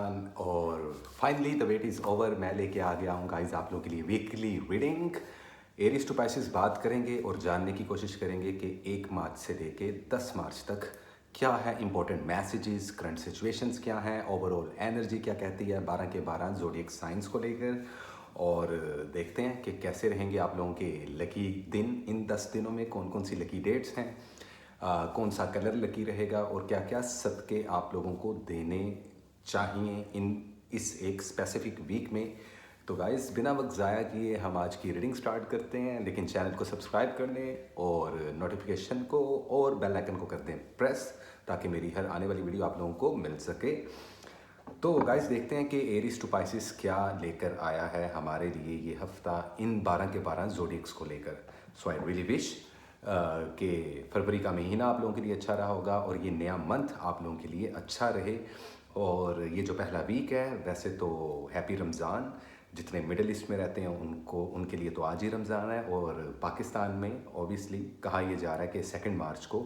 पाकिस्तान और finally the wait is over. मैं लेके आ गया हूँ गाइस आप लोगों के लिए weekly reading. Aries to Pisces बात करेंगे और जानने की कोशिश करेंगे कि 1 मार्च से लेके 10 मार्च तक क्या है इंपॉर्टेंट मैसेजेस, करंट सिचुएशंस क्या हैं, ओवरऑल एनर्जी क्या कहती है 12 के 12 ज़ोडिएक साइंस को लेकर। और देखते हैं कि कैसे रहेंगे आप लोगों के लकी दिन। इन 10 दिनों में कौन कौन सी लकी डेट्स हैं, कौन सा कलर लकी रहेगा और क्या क्या सदके आप लोगों को देने चाहिए इस एक स्पेसिफिक वीक में। तो गाइस बिना वक्त ज़ाया किए हम आज की रीडिंग स्टार्ट करते हैं, लेकिन चैनल को सब्सक्राइब कर लें और नोटिफिकेशन को और बेल आइकन को कर दें प्रेस, ताकि मेरी हर आने वाली वीडियो आप लोगों को मिल सके। तो गाइस देखते हैं कि एरीज टू पाइसेस क्या लेकर आया है हमारे लिए ये हफ्ता इन 12 के 12 जोडिक्स को लेकर। सो आई रियली विश कि फरवरी का महीना आप लोगों के लिए अच्छा रहा होगा और ये नया मंथ आप लोगों के लिए अच्छा रहे। और ये जो पहला वीक है, वैसे तो हैप्पी रमज़ान। जितने मिडिल ईस्ट में रहते हैं उनके लिए तो आज ही रमज़ान है, और पाकिस्तान में ऑब्वियसली कहा यह जा रहा है कि 2 मार्च को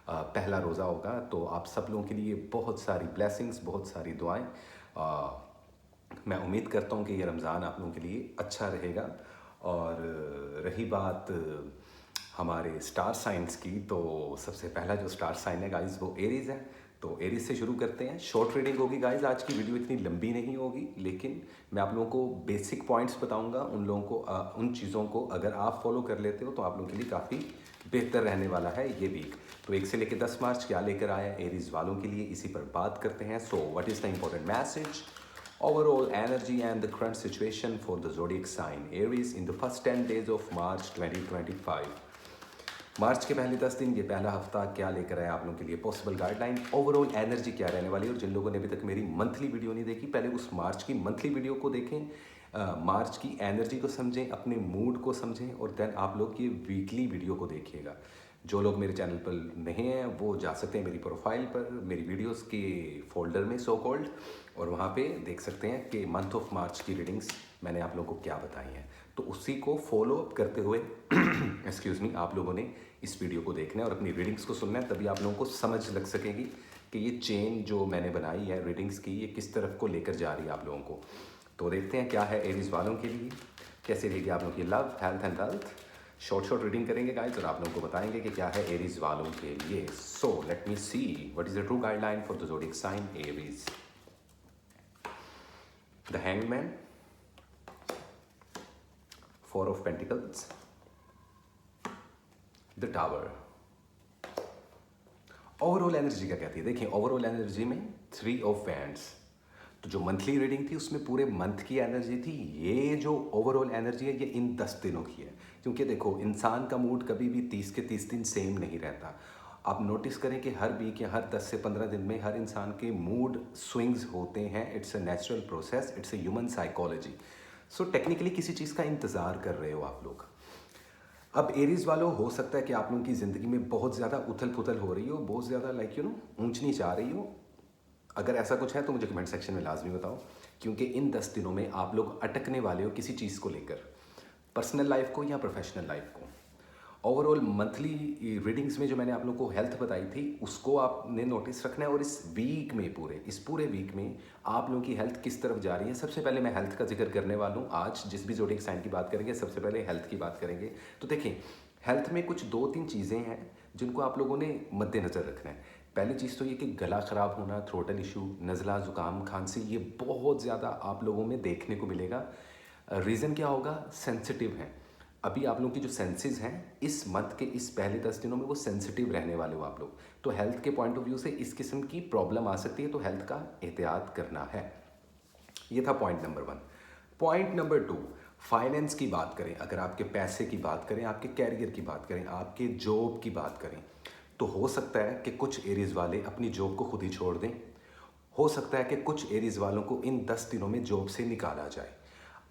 पहला रोज़ा होगा। तो आप सब लोगों के लिए बहुत सारी ब्लेसिंग्स, बहुत सारी दुआएं। मैं उम्मीद करता हूँ कि ये रमज़ान आप लोगों के लिए अच्छा रहेगा। और रही बात हमारे स्टार साइंस की, तो सबसे पहला जो स्टार साइन है गाइस वो एरीज़ है। तो एरीज से शुरू करते हैं। शॉर्ट रीडिंग होगी गाइस, आज की वीडियो इतनी लंबी नहीं होगी, लेकिन मैं आप लोगों को बेसिक पॉइंट्स बताऊंगा। उन लोगों को उन चीज़ों को अगर आप फॉलो कर लेते हो तो आप लोगों के लिए काफ़ी बेहतर रहने वाला है ये वीक। तो 1 से लेकर 10 मार्च क्या लेकर आया एरीज वालों के लिए, इसी पर बात करते हैं। So what is the important message, overall energy and the current situation for the zodiac sign Aries in the first 10 days of March 2025। मार्च के पहले 10 दिन, ये पहला हफ्ता क्या लेकर आया आप लोगों के लिए, पॉसिबल गाइडलाइन, ओवरऑल एनर्जी क्या रहने वाली है। और जिन लोगों ने अभी तक मेरी मंथली वीडियो नहीं देखी, पहले उस मार्च की मंथली वीडियो को देखें, मार्च की एनर्जी को समझें, अपने मूड को समझें, और देन आप लोग ये वीकली वीडियो को देखिएगा। जो लोग मेरे चैनल पर नहीं हैं वो जा सकते हैं मेरी प्रोफाइल पर, मेरी वीडियोस के फोल्डर में सो कॉल्ड, और वहाँ पे देख सकते हैं कि मंथ ऑफ मार्च की रीडिंग्स मैंने आप लोगों को क्या बताई हैं। तो उसी को फॉलो अप करते हुए एक्सक्यूज़ मी, आप लोगों ने इस वीडियो को देखना है और अपनी रीडिंग्स को सुनना है, तभी आप लोगों को समझ लग सकेगी कि ये चेन जो मैंने बनाई है रीडिंग्स की, ये किस तरफ को लेकर जा रही है आप लोगों को। तो देखते हैं क्या है एरीज वालों के लिए, कैसे रहेगी आप लोगों की love, health and wealth. Short reading करेंगे गाइस और आप लोगों को बताएंगे कि क्या है एरीज वालों के लिए। So let me see what is the true guideline for the zodiac sign Aries. The hangman, 4 of pentacles, the tower. Overall energy क्या कहती है, देखिए ओवरऑल एनर्जी में 3 ऑफ वैंड्स। तो जो मंथली रीडिंग थी उसमें पूरे मंथ की एनर्जी थी। ये जो ओवरऑल एनर्जी है ये इन 10 दिनों की है, क्योंकि देखो इंसान का मूड कभी भी 30 के 30 दिन सेम नहीं रहता। आप नोटिस करें कि हर वीक या हर 10 से 15 दिन में हर इंसान के मूड स्विंग्स होते हैं। It's a natural process, it's a human psychology. So technically किसी चीज़ का इंतज़ार कर रहे हो आप लोग। अब एरीज वालों, हो सकता है कि आप लोगों की ज़िंदगी में बहुत ज़्यादा उथल पुथल हो रही हो, बहुत ज़्यादा ऊंच नीच आ रही हो। अगर ऐसा कुछ है तो मुझे कमेंट सेक्शन में लाजमी बताओ, क्योंकि इन 10 दिनों में आप लोग अटकने वाले हो किसी चीज़ को लेकर, पर्सनल लाइफ को या प्रोफेशनल लाइफ को। ओवरऑल मंथली रीडिंग्स में जो मैंने आप लोगों को हेल्थ बताई थी उसको आपने नोटिस रखना है, और इस वीक में इस पूरे वीक में आप लोगों की हेल्थ किस तरफ जा रही है। सबसे पहले मैं हेल्थ का जिक्र करने वाला हूँ आज। जिस भी ज़ोडिएक साइन की बात करेंगे सबसे पहले हेल्थ की बात करेंगे। तो देखिए हेल्थ में कुछ 2-3 चीज़ें हैं जिनको आप लोगों ने मद्देनज़र रखना है। पहली चीज़ तो ये कि गला ख़राब होना, थ्रोटल इशू, नज़ला, ज़ुकाम, खांसी, ये बहुत ज़्यादा आप लोगों में देखने को मिलेगा। रीज़न क्या होगा, सेंसिटिव हैं। अभी आप लोगों की जो सेंसेस हैं इस मंथ के इस पहले 10 दिनों में वो सेंसिटिव रहने वाले हो आप लोग। तो हेल्थ के पॉइंट ऑफ व्यू से इस किस्म की प्रॉब्लम आ सकती है, तो हेल्थ का एहतियात करना है। ये था point number 1। Point number 2, finance की बात करें, अगर आपके पैसे की बात करें, आपके कैरियर की बात करें, आपके जॉब की बात करें, तो हो सकता है कि कुछ एरीज वाले अपनी जॉब को खुद ही छोड़ दें। हो सकता है कि कुछ एरीज वालों को इन 10 दिनों में जॉब से निकाला जाए।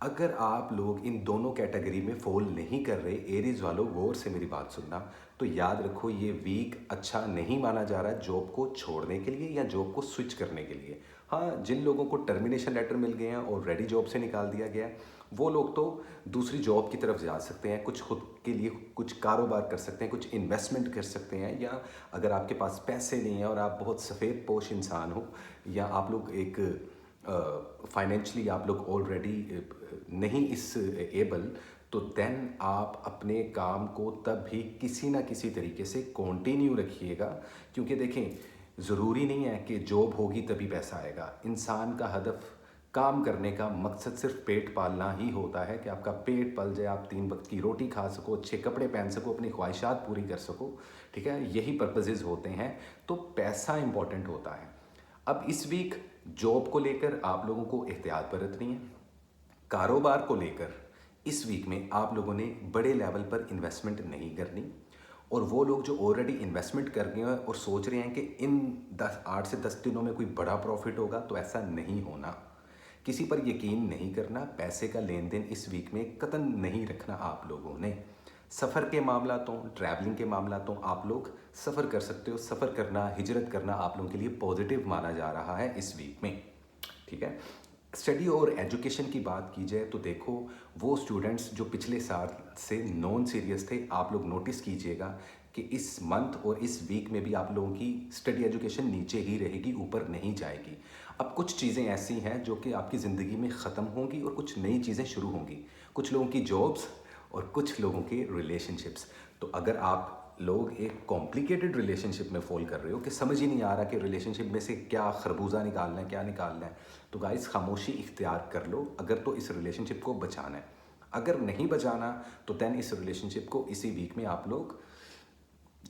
अगर आप लोग इन दोनों कैटेगरी में फॉल नहीं कर रहे, एरीज वालों गौर से मेरी बात सुनना, तो याद रखो ये वीक अच्छा नहीं माना जा रहा है जॉब को छोड़ने के लिए या जॉब को स्विच करने के लिए। हाँ, जिन लोगों को टर्मिनेशन लेटर मिल गए हैं और रेडी जॉब से निकाल दिया गया है, वो लोग तो दूसरी जॉब की तरफ जा सकते हैं, कुछ खुद के लिए कुछ कारोबार कर सकते हैं, कुछ इन्वेस्टमेंट कर सकते हैं। या अगर आपके पास पैसे नहीं हैं और आप बहुत सफ़ेद पोश इंसान हो, या आप लोग एक फाइनेंशियली आप लोग ऑलरेडी नहीं इस एबल, तो देन आप अपने काम को तब भी किसी ना किसी तरीके से कंटिन्यू रखिएगा। क्योंकि देखें, ज़रूरी नहीं है कि जॉब होगी तभी पैसा आएगा। इंसान का हदफ, काम करने का मकसद सिर्फ पेट पालना ही होता है कि आपका पेट पल जाए, आप 3 वक्त की रोटी खा सको, अच्छे कपड़े पहन सको, अपनी ख्वाहिशात पूरी कर सको। ठीक है, यही पर्पसेस होते हैं। तो पैसा इंपॉर्टेंट होता है। अब इस वीक जॉब को लेकर आप लोगों को एहतियात बरतनी है। कारोबार को लेकर इस वीक में आप लोगों ने बड़े लेवल पर इन्वेस्टमेंट नहीं करनी। और वो लोग जो ऑलरेडी इन्वेस्टमेंट कर गए हैं और सोच रहे हैं कि इन 8 से 10 दिनों में कोई बड़ा प्रॉफिट होगा, तो ऐसा नहीं होना। किसी पर यकीन नहीं करना। पैसे का लेन देन इस वीक में कतई नहीं रखना आप लोगों ने। सफ़र के मामलातों, ट्रैवलिंग के मामलातों आप लोग सफ़र कर सकते हो। सफ़र करना, हिजरत करना आप लोगों के लिए पॉजिटिव माना जा रहा है इस वीक में। ठीक है। स्टडी और एजुकेशन की बात की जाए तो देखो, वो स्टूडेंट्स जो पिछले साल से नॉन सीरियस थे, आप लोग नोटिस कीजिएगा कि इस मंथ और इस वीक में भी आप लोगों की स्टडी एजुकेशन नीचे ही रहेगी, ऊपर नहीं जाएगी। अब कुछ चीज़ें ऐसी हैं जो कि आपकी ज़िंदगी में ख़त्म होंगी और कुछ नई चीज़ें शुरू होंगी। कुछ लोगों की जॉब्स और कुछ लोगों के रिलेशनशिप्स। तो अगर आप लोग एक कॉम्प्लिकेटेड रिलेशनशिप में फॉल कर रहे हो कि समझ ही नहीं आ रहा कि रिलेशनशिप में से क्या खरबूजा निकालना है, क्या निकालना है, तो गाइस खामोशी इख्तियार कर लो अगर तो इस रिलेशनशिप को बचाना है। अगर नहीं बचाना तो देन इस रिलेशनशिप को इसी वीक में आप लोग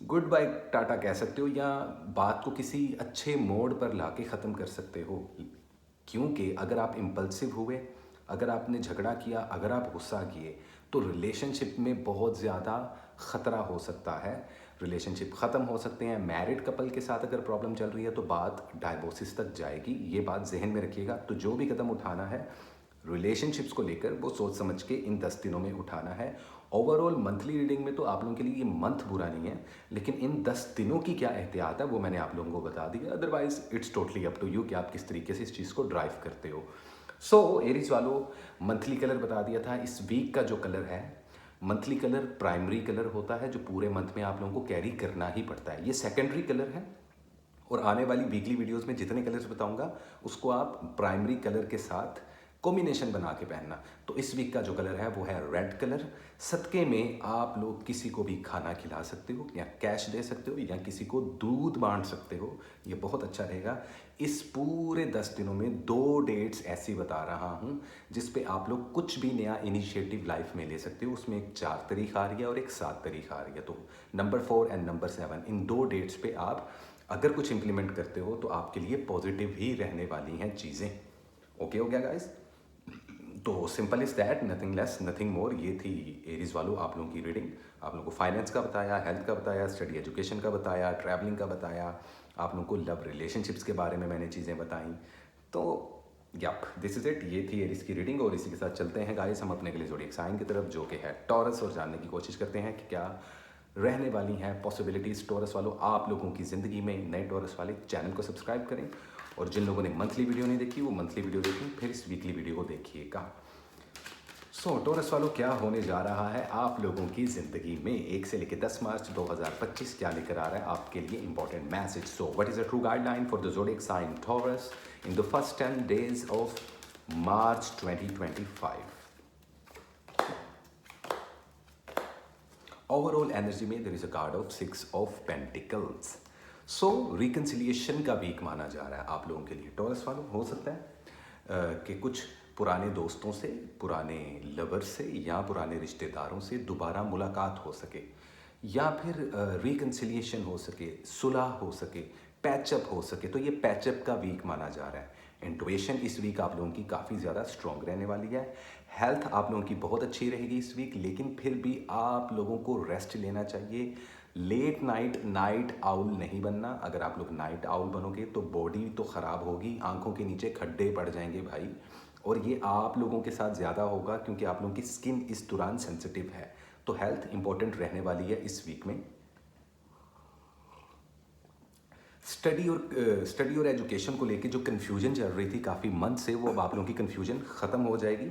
गुड बाय टाटा कह सकते हो, या बात को किसी अच्छे मोड पर लाके ख़त्म कर सकते हो। क्योंकि अगर आप इम्पल्सिव हुए, अगर आपने झगड़ा किया, अगर आप गुस्सा किए, तो रिलेशनशिप में बहुत ज़्यादा ख़तरा हो सकता है। रिलेशनशिप ख़त्म हो सकते हैं। मैरिड कपल के साथ अगर प्रॉब्लम चल रही है तो बात डाइवोर्सिस तक जाएगी। ये बात जहन में रखिएगा। तो जो भी कदम उठाना है रिलेशनशिप्स को लेकर, वो सोच समझ के इन 10 दिनों में उठाना है। ओवरऑल मंथली रीडिंग में तो आप लोगों के लिए ये मंथ बुरा नहीं है, लेकिन इन 10 दिनों की क्या एहतियात है वो मैंने आप लोगों को बता दिया। Otherwise it's totally up to you कि आप किस तरीके से इस चीज़ को ड्राइव करते हो। सो एरीज वालों, मंथली कलर बता दिया था। इस वीक का जो कलर है, मंथली कलर प्राइमरी कलर होता है जो पूरे मंथ में आप लोगों को कैरी करना ही पड़ता है। ये सेकेंडरी कलर है और आने वाली वीकली वीडियोस में जितने कलर्स बताऊंगा उसको आप प्राइमरी कलर के साथ कॉम्बिनेशन बना के पहनना। तो इस वीक का जो कलर है वो है रेड कलर। सदक़े में आप लोग किसी को भी खाना खिला सकते हो, या कैश दे सकते हो, या किसी को दूध बांट सकते हो। ये बहुत अच्छा रहेगा। इस पूरे 10 दिनों में 2 डेट्स ऐसी बता रहा हूँ जिस पे आप लोग कुछ भी नया इनिशिएटिव लाइफ में ले सकते हो। उसमें एक 4 तारीख आ रही है और एक 7 तारीख आ रही है। तो number 4 and number 7, in 2 dates पे आप अगर कुछ इंप्लीमेंट करते हो तो आपके लिए पॉजिटिव ही रहने वाली हैं चीज़ें। ओके हो गया गाइस? तो simple is that, nothing less nothing more. ये थी एरीज वालों आप लोगों की रीडिंग। आप लोगों को फाइनेंस का बताया, हेल्थ का बताया, स्टडी एजुकेशन का बताया, ट्रैवलिंग का बताया, आप लोगों को लव रिलेशनशिप्स के बारे में मैंने चीज़ें बताई। तो यप, दिस इज़ इट। ये थी एरीज की रीडिंग। और इसी के साथ चलते हैं गाइस हम अपने के लिए ज़ोडिएक साइन की तरफ, जो कि है टॉरस, और जानने की कोशिश करते हैं कि क्या रहने वाली हैं पॉसिबिलिटीज़ टॉरस वालों आप लोगों की ज़िंदगी में। नए टॉरस वाले चैनल को सब्सक्राइब करें, और जिन लोगों ने मंथली वीडियो नहीं देखी वो मंथली वीडियो देखें, फिर इस वीकली वीडियो को देखिएगा। सो टॉरस वालों, क्या होने जा रहा है आप लोगों की ज़िंदगी में 1 से लेकर 10 मार्च 2025 क्या लेकर आ रहा है आपके लिए important message. So what is the true guideline for the zodiac sign Taurus in the first 10 days of March 2025। Overall energy में there is a card of 6 of pentacles. So reconciliation का वीक माना जा रहा है आप लोगों के लिए टॉरस वालों। हो सकता है कि कुछ पुराने दोस्तों से, पुराने लवर से, या पुराने रिश्तेदारों से दोबारा मुलाकात हो सके, या फिर रिकन्सिलिएशन हो सके, सुलह हो सके, पैचअप हो सके। तो ये पैचअप का वीक माना जा रहा है। इंट्यूशन इस वीक आप लोगों की काफ़ी ज़्यादा स्ट्रॉन्ग रहने वाली है। हेल्थ आप लोगों की बहुत अच्छी रहेगी इस वीक, लेकिन फिर भी आप लोगों को रेस्ट लेना चाहिए। लेट नाइट आउल नहीं बनना। अगर आप लोग नाइट आउल बनोगे तो बॉडी तो ख़राब होगी, आंखों के नीचे खड्डे पड़ जाएंगे भाई। और ये आप लोगों के साथ ज़्यादा होगा क्योंकि आप लोगों की स्किन इस दौरान सेंसिटिव है। तो हेल्थ इंपॉर्टेंट रहने वाली है इस वीक में। स्टडी और एजुकेशन को लेके जो कन्फ्यूजन चल रही थी काफ़ी मंथ से, वो अब आप लोगों की कन्फ्यूजन ख़त्म हो जाएगी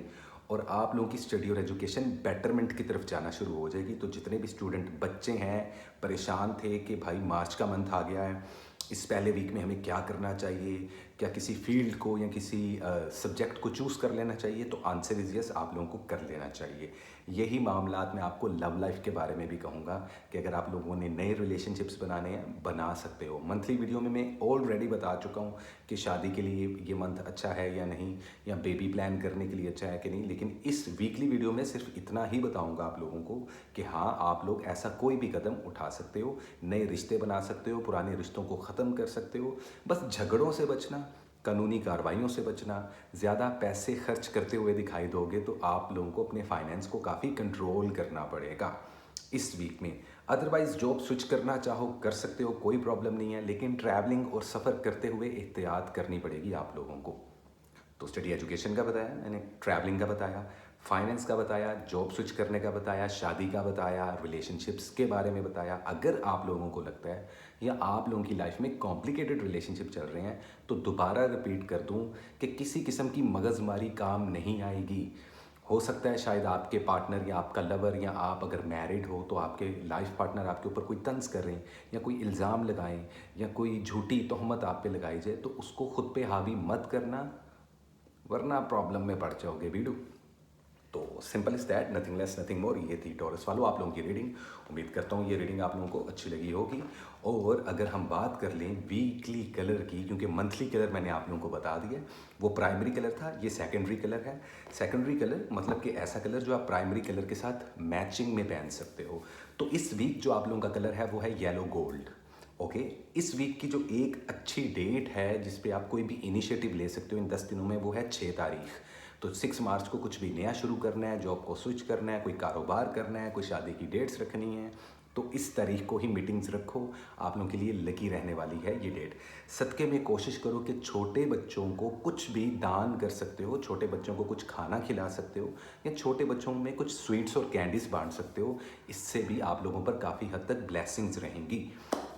और आप लोगों की स्टडी और एजुकेशन बेटरमेंट की तरफ जाना शुरू हो जाएगी। तो जितने भी स्टूडेंट बच्चे हैं परेशान थे कि भाई मार्च का मंथ आ गया है, इस पहले वीक में हमें क्या करना चाहिए, क्या किसी फील्ड को या किसी सब्जेक्ट को चूज़ कर लेना चाहिए? तो आंसर इज़ यस, आप लोगों को कर लेना चाहिए। यही मामलात मैं आपको लव लाइफ के बारे में भी कहूँगा कि अगर आप लोगों ने नए रिलेशनशिप्स बनाने हैं, बना सकते हो। मंथली वीडियो में मैं ऑलरेडी बता चुका हूँ कि शादी के लिए ये मंथ अच्छा है या नहीं, या बेबी प्लान करने के लिए अच्छा है कि नहीं, लेकिन इस वीकली वीडियो में सिर्फ इतना ही बताऊँगा आप लोगों को कि हाँ, आप लोग ऐसा कोई भी कदम उठा सकते हो, नए रिश्ते बना सकते हो, पुराने रिश्तों को ख़त्म कर सकते हो। बस झगड़ों से बचना, कानूनी कार्रवाइयों से बचना, ज़्यादा पैसे खर्च करते हुए दिखाई दोगे तो आप लोगों को अपने फाइनेंस को काफ़ी कंट्रोल करना पड़ेगा इस वीक में। अदरवाइज़ जॉब स्विच करना चाहो कर सकते हो, कोई प्रॉब्लम नहीं है, लेकिन ट्रैवलिंग और सफ़र करते हुए एहतियात करनी पड़ेगी आप लोगों को। तो स्टडी एजुकेशन का बताया मैंने, ट्रैवलिंग का बताया, फाइनेंस का बताया, जॉब स्विच करने का बताया, शादी का बताया, रिलेशनशिप्स के बारे में बताया। अगर आप लोगों को लगता है या आप लोगों की लाइफ में कॉम्प्लिकेटेड रिलेशनशिप चल रहे हैं तो दोबारा रिपीट कर दूं कि किसी किस्म की मगजमारी काम नहीं आएगी। हो सकता है शायद आपके पार्टनर या आपका लवर या आप अगर मैरिड हो तो आपके लाइफ पार्टनर आपके ऊपर कोई तंज कर रहे हैं या कोई इल्ज़ाम लगाएं या कोई झूठी तोहमत आप पे लगाई जाए, तो उसको खुद पे हावी मत करना, वरना प्रॉब्लम में पड़ जाओगे बीडू। तो simple is that, nothing less nothing more. ये थी टॉरस वालों आप लोगों की रीडिंग। उम्मीद करता हूँ ये रीडिंग आप लोगों को अच्छी लगी होगी। और अगर हम बात कर लें वीकली कलर की, क्योंकि मंथली कलर मैंने आप लोगों को बता दिया, वो प्राइमरी कलर था, ये सेकेंडरी कलर है। सेकेंडरी कलर मतलब कि ऐसा कलर जो आप प्राइमरी कलर के साथ मैचिंग में पहन सकते हो। तो इस वीक जो आप लोगों का कलर है वो है येलो गोल्ड। ओके, इस वीक की जो एक अच्छी डेट है जिस पे आप कोई भी इनिशिएटिव ले सकते हो इन 10 दिनों में, वो है 6 तारीख। तो 6 मार्च को कुछ भी नया शुरू करना है, जॉब को स्विच करना है, कोई कारोबार करना है, कोई शादी की डेट्स रखनी है, तो इस तारीख को ही मीटिंग्स रखो। आप लोगों के लिए लकी रहने वाली है ये डेट। सदक़े में कोशिश करो कि छोटे बच्चों को कुछ भी दान कर सकते हो, छोटे बच्चों को कुछ खाना खिला सकते हो, या छोटे बच्चों में कुछ स्वीट्स और कैंडीज़ बांट सकते हो। इससे भी आप लोगों पर काफ़ी हद तक ब्लेसिंग्स रहेंगी।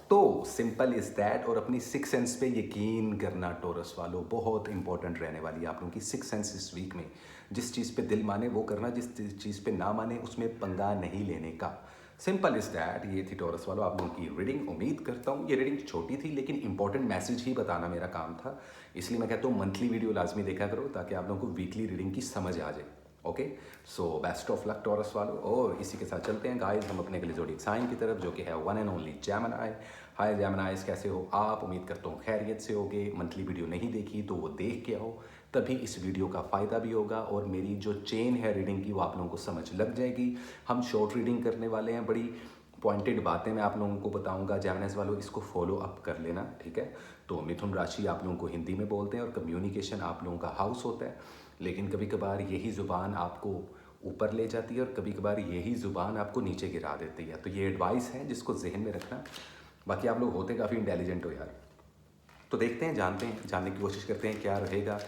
तो सिंपल इज़ दैट। और अपनी सिक्स सेंस पे यकीन करना टोरस वालों, बहुत इंपॉर्टेंट रहने वाली है आप लोगों की सिक्स सेंस इस वीक में। जिस चीज़ पे दिल माने वो करना, जिस चीज़ पे ना माने उसमें पंगा नहीं लेने का। Simple is that. ये थी टोरस वालों आप लोगों की रीडिंग। उम्मीद करता हूँ ये रीडिंग छोटी थी लेकिन इंपॉर्टेंट मैसेज ही बताना मेरा काम था, इसलिए मैं कहता हूँ मंथली वीडियो लाजमी देखा करो ताकि आप लोगों को वीकली रीडिंग की समझ आ जाए। Okay, so best of luck taurus वालों। और इसी के साथ चलते हैं गाइस हम अपने अगले ज़ोडिएक साइन की तरफ, जो कि है वन एंड ओनली जेमिनी। हाय जेमिनीज, कैसे हो आप? उम्मीद करता हूँ खैरियत से होगे। मंथली वीडियो नहीं देखी तो वो देख के आओ, तभी इस वीडियो का फ़ायदा भी होगा और मेरी जो चेन है रीडिंग की वो आप लोगों को समझ लग जाएगी। हम शॉर्ट रीडिंग करने वाले हैं, बड़ी पॉइंटेड बातें मैं आप लोगों को बताऊंगा। जेमिनीज वालों इसको फॉलो अप कर लेना, ठीक है। तो मिथुन राशि आप लोगों को हिंदी में बोलते हैं और कम्युनिकेशन आप लोगों का हाउस होता है, लेकिन कभी कभार यही ज़ुबान आपको ऊपर ले जाती है और कभी कभार यही ज़ुबान आपको नीचे गिरा देती है। तो ये एडवाइस है जिसको जहन में रखना। बाकी आप लोग होते काफ़ी इंटेलिजेंट हो यार। तो देखते हैं, जानते हैं, जानने की कोशिश करते हैं क्या रहेगा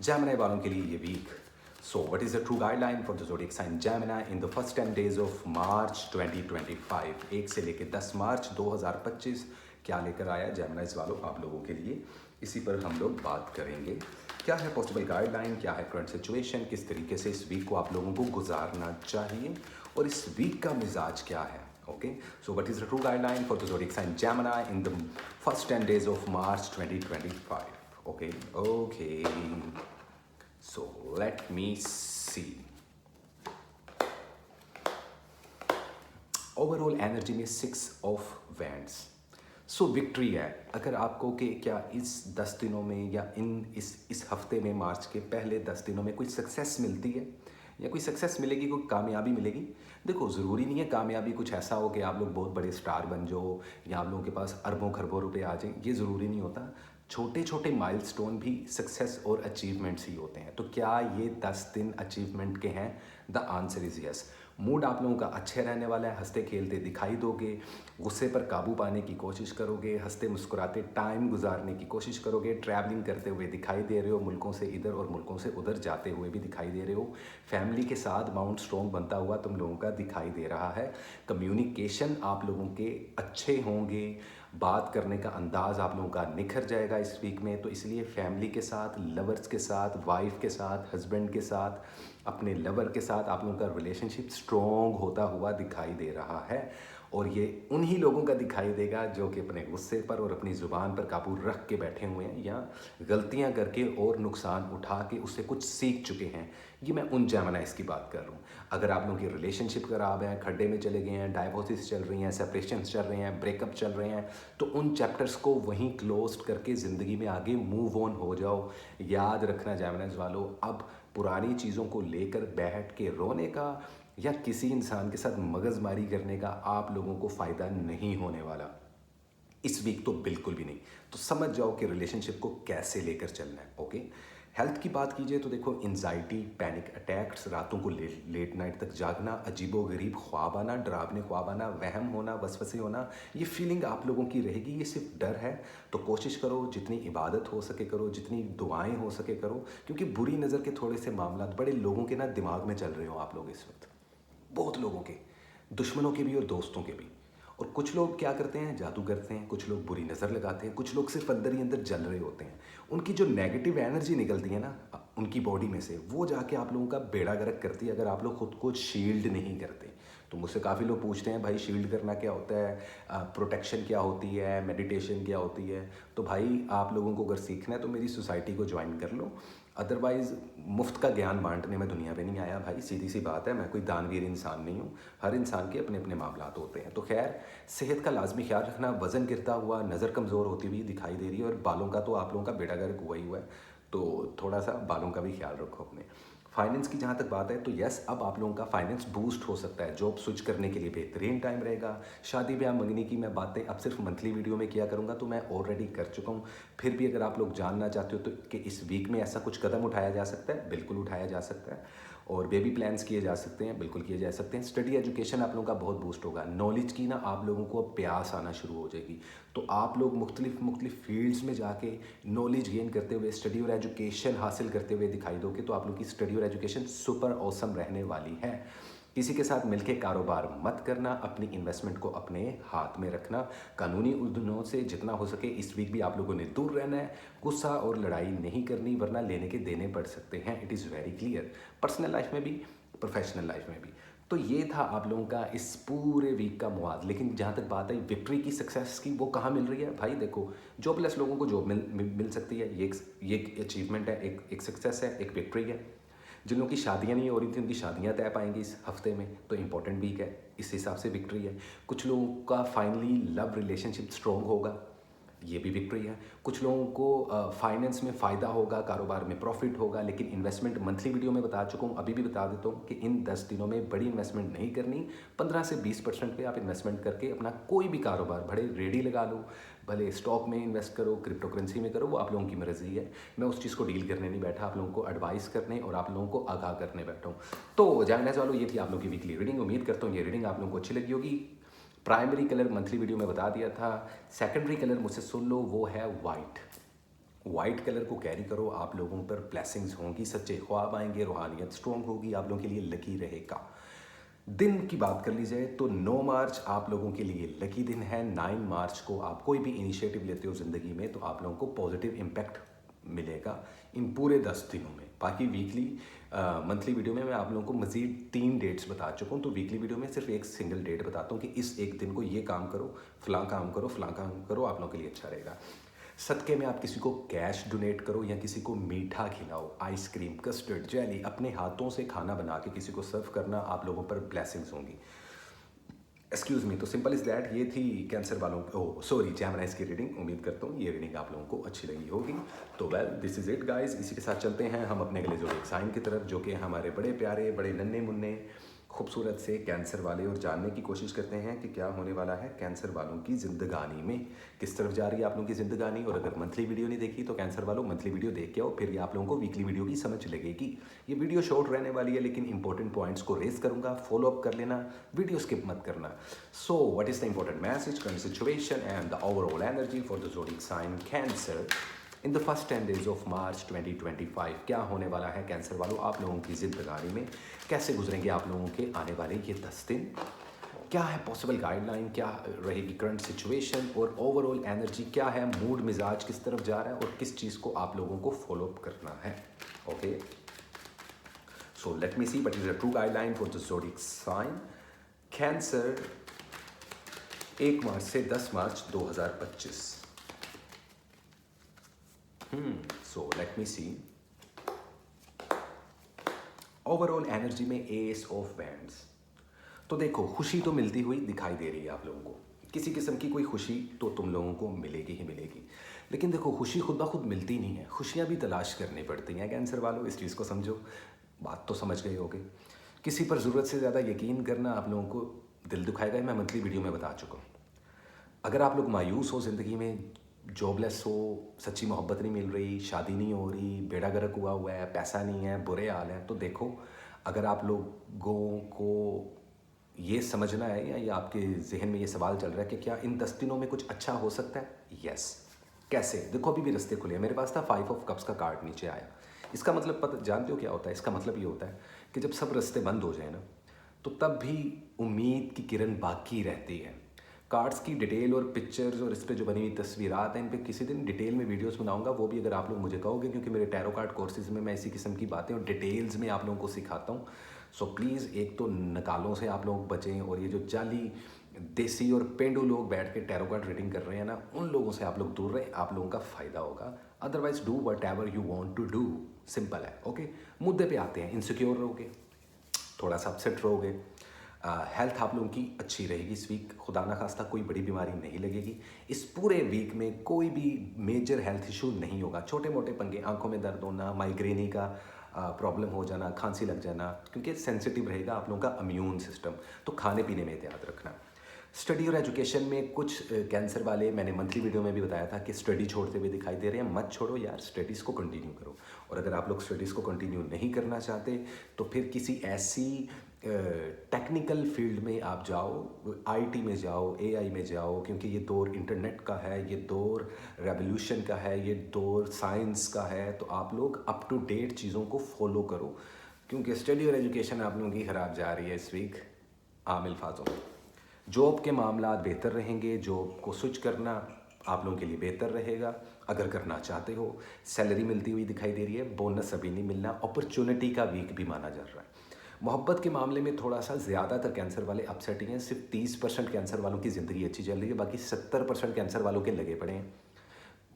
जेमिनी वालों के लिए ये week. So what is the true guideline for the zodiac sign Gemini in the first 10 days of March 2025? 1 से लेकर 10 मार्च 2025 क्या लेकर आया जेमिनीज वालों आप लोगों के लिए, इसी पर हम लोग बात करेंगे। क्या है पॉसिबल गाइडलाइन, क्या है करंट सिचुएशन, किस तरीके से इस वीक को आप लोगों को गुजारना चाहिए और इस वीक का मिजाज क्या है। Okay, so what is the true guideline for the zodiac sign Gemini in the first 10 days of March 2025? Okay, so let me see. Overall energy में 6 of Wands. सो विक्ट्री है। अगर आपको कि क्या इस 10 दिनों में या इस हफ्ते में, मार्च के पहले 10 दिनों में कोई सक्सेस मिलती है या कोई सक्सेस मिलेगी, कोई कामयाबी मिलेगी। देखो, ज़रूरी नहीं है कामयाबी कुछ ऐसा हो कि आप लोग बहुत बड़े स्टार बन जाओ या आप लोगों के पास अरबों खरबों रुपए आ जाएं, ये ज़रूरी नहीं होता। छोटे छोटे माइलस्टोन भी सक्सेस और अचीवमेंट्स ही होते हैं। तो क्या ये 10 दिन अचीवमेंट के हैं? The answer is yes. Mood आप लोगों का अच्छे रहने वाला है, हंसते खेलते दिखाई दोगे, गुस्से पर काबू पाने की कोशिश करोगे, हंसते मुस्कुराते टाइम गुजारने की कोशिश करोगे, ट्रैवलिंग करते हुए दिखाई दे रहे हो, मुल्कों से इधर और मुल्कों से उधर जाते हुए भी दिखाई दे रहे हो, फैमिली के साथ बाउंड स्ट्रॉन्ग बनता हुआ तुम लोगों का दिखाई दे रहा है। कम्युनिकेशन आप लोगों के अच्छे होंगे, बात करने का अंदाज़ आप लोगों का निखर जाएगा इस वीक में। तो इसलिए फैमिली के साथ, लवर्स के साथ, वाइफ के साथ, हस्बैंड के साथ, अपने लवर के साथ आप लोगों का रिलेशनशिप स्ट्रॉन्ग होता हुआ दिखाई दे रहा है। और ये उन्हीं लोगों का दिखाई देगा जो कि अपने गुस्से पर और अपनी ज़ुबान पर काबू रख के बैठे हुए हैं या गलतियां करके और नुकसान उठा के उससे कुछ सीख चुके हैं। ये मैं उन जेमिनाइज की बात कर रहा हूँ। अगर आप लोगों की रिलेशनशिप खराब है, खड्डे में चले गए हैं, डाइवोर्सेस चल रही हैं, सेपरेशंस चल रहे हैं, ब्रेकअप चल रहे हैं, तो उन चैप्टर्स को वहीं क्लोज करके ज़िंदगी में आगे मूव ऑन हो जाओ। याद रखना जेमिनाइज वालों, अब पुरानी चीज़ों को लेकर बैठ के रोने का या किसी इंसान के साथ मगजमारी करने का आप लोगों को फ़ायदा नहीं होने वाला इस वीक, तो बिल्कुल भी नहीं। तो समझ जाओ कि रिलेशनशिप को कैसे लेकर चलना है। ओके, हेल्थ की बात कीजिए तो देखो, एंजाइटी, पैनिक अटैक्स, रातों को लेट नाइट तक जागना, अजीबोगरीब ख्वाब आना, डरावने ख्वाब आना, वहम होना, वसवसे होना, ये फीलिंग आप लोगों की रहेगी। ये सिर्फ डर है। तो कोशिश करो जितनी इबादत हो सके करो, जितनी दुआएं हो सके करो, क्योंकि बुरी नज़र के थोड़े से मामला बड़े लोगों के ना दिमाग में चल रहे हो आप लोग इस वक्त, बहुत लोगों के, दुश्मनों के भी और दोस्तों के भी। और कुछ लोग क्या करते हैं, जादू करते हैं, कुछ लोग बुरी नज़र लगाते हैं, कुछ लोग सिर्फ अंदर ही अंदर जल रहे होते हैं। उनकी जो नेगेटिव एनर्जी निकलती है ना उनकी बॉडी में से, वो जाके आप लोगों का बेड़ा गर्क करती है अगर आप लोग खुद को शील्ड नहीं करते। तो मुझसे काफ़ी लोग पूछते हैं भाई शील्ड करना क्या होता है, प्रोटेक्शन क्या होती है, मेडिटेशन क्या होती है। तो भाई आप लोगों को अगर सीखना है तो मेरी सोसाइटी को ज्वाइन कर लो। अदरवाइज़ मुफ्त का ज्ञान बांटने में दुनिया पे नहीं आया भाई, सीधी सी बात है। मैं कोई दानवीर इंसान नहीं हूँ। हर इंसान के अपने अपने मामलात होते हैं। तो खैर, सेहत का लाजमी ख्याल रखना। वज़न गिरता हुआ, नज़र कमज़ोर होती हुई दिखाई दे रही है, और बालों का तो आप लोगों का बेड़ा गर्क हुआ ही हुआ है, तो थोड़ा सा बालों का भी ख्याल रखो अपने। फाइनेंस की जहाँ तक बात है तो यस, अब आप लोगों का फाइनेंस बूस्ट हो सकता है। जॉब स्विच करने के लिए बेहतरीन टाइम रहेगा। शादी ब्याह मंगनी की मैं बातें अब सिर्फ मंथली वीडियो में किया करूँगा, तो मैं ऑलरेडी कर चुका हूँ। फिर भी अगर आप लोग जानना चाहते हो तो कि इस वीक में ऐसा कुछ कदम उठाया जा सकता है, बिल्कुल उठाया जा सकता है। और बेबी प्लान्स किए जा सकते हैं, बिल्कुल किए जा सकते हैं। स्टडी एजुकेशन आप लोगों का बहुत बूस्ट होगा। नॉलेज की ना आप लोगों को अब प्यास आना शुरू हो जाएगी। तो आप लोग मुख्तलिफ फील्ड्स में जाके नॉलेज गेन करते हुए, स्टडी और एजुकेशन हासिल करते हुए दिखाई दोगे, तो आप लोग की स्टडी और एजुकेशन सुपर ऑसम रहने वाली है। किसी के साथ मिलके कारोबार मत करना, अपनी इन्वेस्टमेंट को अपने हाथ में रखना। कानूनी उलझनों से जितना हो सके इस वीक भी आप लोगों ने दूर रहना है। गुस्सा और लड़ाई नहीं करनी, वरना लेने के देने पड़ सकते हैं। It is very clear, personal life में भी, प्रोफेशनल लाइफ में भी। तो ये था आप लोगों का इस पूरे वीक का मुआद। लेकिन जहाँ तक बात है विक्ट्री की, सक्सेस की, वो कहाँ मिल रही है भाई? देखो, जॉबलेस लोगों को जॉब मिल सकती है, ये एक अचीवमेंट है, एक सक्सेस है, एक विक्ट्री है। जिन लोगों की शादियां नहीं हो रही थी उनकी शादियां तय पाएंगी इस हफ्ते में, तो इंपॉर्टेंट वीक है, इस हिसाब से विक्ट्री है। कुछ लोगों का फाइनली लव रिलेशनशिप स्ट्रॉन्ग होगा, ये भी विक्ट्री है। कुछ लोगों को फाइनेंस में फ़ायदा होगा, कारोबार में प्रॉफिट होगा। लेकिन इन्वेस्टमेंट मंथली वीडियो में बता चुका हूँ, अभी भी बता देता हूँ कि इन 10 दिनों में बड़ी इन्वेस्टमेंट नहीं करनी। 15 से 20% पे आप इन्वेस्टमेंट करके अपना कोई भी कारोबार, भले रेडी लगा लो, भले स्टॉक में इन्वेस्ट करो, क्रिप्टो करेंसी में करो, वो आप लोगों की मर्जी है। मैं उस चीज़ को डील करने नहीं बैठा, आप लोगों को एडवाइस करने और आप लोगों को आगाह करने बैठा हूँ। तो जानने वालों, ये थी आप लोगों की वीकली रीडिंग। उम्मीद करता हूँ ये रीडिंग आप लोगों को अच्छी लगी होगी। प्राइमरी कलर मंथली वीडियो में बता दिया था। सेकेंडरी कलर मुझसे सुन लो, वो है वाइट। वाइट कलर को कैरी करो, आप लोगों पर ब्लेसिंग्स होंगी, सच्चे ख्वाब आएंगे, रूहानियत स्ट्रॉन्ग होगी, आप लोगों के लिए लकी रहेगा। दिन की बात कर ली जाए तो 9 मार्च आप लोगों के लिए लकी दिन है। 9 मार्च को आप कोई भी इनिशिएटिव लेते हो ज़िंदगी में तो आप लोगों को पॉजिटिव इम्पैक्ट मिलेगा इन पूरे 10 दिनों में। बाकी वीकली मंथली वीडियो में मैं आप लोगों को मज़ीद 3 डेट्स बता चुका हूँ, तो वीकली वीडियो में सिर्फ एक सिंगल डेट बताता हूँ कि इस एक दिन को ये काम करो, फ़लाँ काम करो, फ़लाँ काम करो, आप लोगों के लिए अच्छा रहेगा। सदक़े में आप किसी को कैश डोनेट करो या किसी को मीठा खिलाओ, आइसक्रीम, कस्टर्ड, जेली, अपने हाथों से खाना बना के किसी को सर्व करना, आप लोगों पर ब्लेसिंग्स होंगी। Excuse me. तो सिंपल इज़ दैट, ये थी कैंसर वालों जेमिनाइज़ की रीडिंग। उम्मीद करता हूँ ये रीडिंग आप लोगों को अच्छी लगी होगी। तो well, this is it guys. इसी के साथ चलते हैं हम अपने अगले ज़ोडिएक साइन की तरफ, जो कि हमारे बड़े प्यारे, बड़े नन्हे मुन्ने खूबसूरत से कैंसर वाले, और जानने की कोशिश करते हैं कि क्या होने वाला है कैंसर वालों की ज़िंदगानी में, किस तरफ जा रही है आप लोगों की ज़िंदगानी। और अगर मंथली वीडियो नहीं देखी तो कैंसर वालों मंथली वीडियो देख के आओ, फिर ये आप लोगों को वीकली वीडियो की समझ लगेगी। ये वीडियो शॉर्ट रहने वाली है, लेकिन इंपॉर्टेंट पॉइंट्स को रेस करूँगा, फॉलो अप कर लेना, वीडियो स्किप मत करना। So what is the important message, current situation and the overall energy for the zodiac sign Cancer in the first 10 days of March 2025। क्या होने वाला है कैंसर वालों आप लोगों की ज़िंदगानी में, कैसे गुजरेंगे आप लोगों के आने वाले ये 10 दिन, क्या है पॉसिबल गाइडलाइन, क्या रहेगी करंट सिचुएशन, और ओवरऑल एनर्जी क्या है, मूड मिजाज किस तरफ जा रहा है, और किस चीज़ को आप लोगों को फॉलो अप करना है। Okay, so let me see what is the true guideline for the zodiac sign Cancer 1 March से 10 मार्च 2025। So let me see. Overall energy में एस ऑफ वैंड्स। तो देखो, खुशी तो मिलती हुई दिखाई दे रही है आप लोगों को, किसी किस्म की कोई खुशी तो तुम लोगों को मिलेगी ही मिलेगी। लेकिन देखो, खुशी खुद ब खुद मिलती नहीं है, खुशियाँ भी तलाश करनी पड़ती हैं। कैंसर वालों, इस चीज़ को समझो, बात तो समझ गए होगे। किसी पर ज़रूरत से ज़्यादा यकीन करना आप लोगों को दिल दुखाएगा, मैं मंथली वीडियो में बता चुका हूँ। अगर आप लोग मायूस हो ज़िंदगी में, जॉबलेस हो, सच्ची मोहब्बत नहीं मिल रही, शादी नहीं हो रही, बेड़ा गर्क हुआ है, पैसा नहीं है, बुरे हाल हैं, तो देखो, अगर आप लोगों को ये समझना है या ये आपके जहन में ये सवाल चल रहा है कि क्या इन 10 दिनों में कुछ अच्छा हो सकता है, यस। कैसे? देखो, अभी भी रास्ते खुले हैं। मेरे पास था 5 ऑफ कप्स का कार्ड नीचे आया। इसका मतलब पता जानते हो क्या होता है? इसका मतलब ये होता है कि जब सब रास्ते बंद हो जाए ना, तो तब भी उम्मीद की किरण बाकी रहती है। कार्ड्स की डिटेल और पिक्चर्स और इस पर जो बनी हुई तस्वीरात हैं, इन पे किसी दिन डिटेल में वीडियोस बनाऊंगा, वो भी अगर आप लोग मुझे कहोगे, क्योंकि मेरे टैरो कार्ड कोर्सेज में मैं इसी किस्म की बातें और डिटेल्स में आप लोगों को सिखाता हूँ। सो प्लीज़, एक तो नकालों से आप लोग बचें, और ये जो जाली देसी और पेंडू लोग बैठ के टैरो कार्ड रीडिंग कर रहे हैं ना, उन लोगों से आप लोग दूर रहें, आप लोगों का फ़ायदा होगा। Otherwise do whatever you want to do, simple है। ओके, मुद्दे पे आते हैं। इनसिक्योर रहोगे, थोड़ा सा अपसेट रहोगे, हेल्थ आप लोगों की अच्छी रहेगी इस वीक, खुदा ना खास्ता कोई बड़ी बीमारी नहीं लगेगी। इस पूरे वीक में कोई भी मेजर हेल्थ इशू नहीं होगा। छोटे मोटे पंगे, आंखों में दर्द होना, माइग्रेनी का प्रॉब्लम हो जाना, खांसी लग जाना, क्योंकि सेंसिटिव रहेगा आप लोगों का इम्यून सिस्टम। तो खाने पीने में ध्यान रखना। स्टडी और एजुकेशन में कुछ कैंसर वाले, मैंने मंथली वीडियो में भी बताया था कि स्टडी छोड़ते हुए दिखाई दे रहे हैं। मत छोड़ो यार, स्टडीज़ को कंटिन्यू करो। और अगर आप लोग स्टडीज़ को कंटिन्यू नहीं करना चाहते, तो फिर किसी ऐसी टेक्निकल फील्ड में आप जाओ, आईटी में जाओ, एआई में जाओ, क्योंकि ये दौर इंटरनेट का है, ये दौर रेवोल्यूशन का है, ये दौर साइंस का है। तो आप लोग अप टू डेट चीज़ों को फॉलो करो, क्योंकि स्टडी और एजुकेशन आप लोगों की ख़राब जा रही है इस वीक। आमिल फाजों, जॉब के मामला बेहतर रहेंगे, जॉब को स्विच करना आप लोगों के लिए बेहतर रहेगा अगर करना चाहते हो। सैलरी मिलती हुई दिखाई दे रही है, बोनस अभी नहीं मिलना, अपॉर्चुनिटी का वीक भी माना जा रहा है। मोहब्बत के मामले में थोड़ा सा ज़्यादातर कैंसर वाले अपसेट ही हैं। सिर्फ 30% कैंसर वालों की ज़िंदगी अच्छी चल रही है, बाकी 70% कैंसर वालों के लगे पड़े हैं।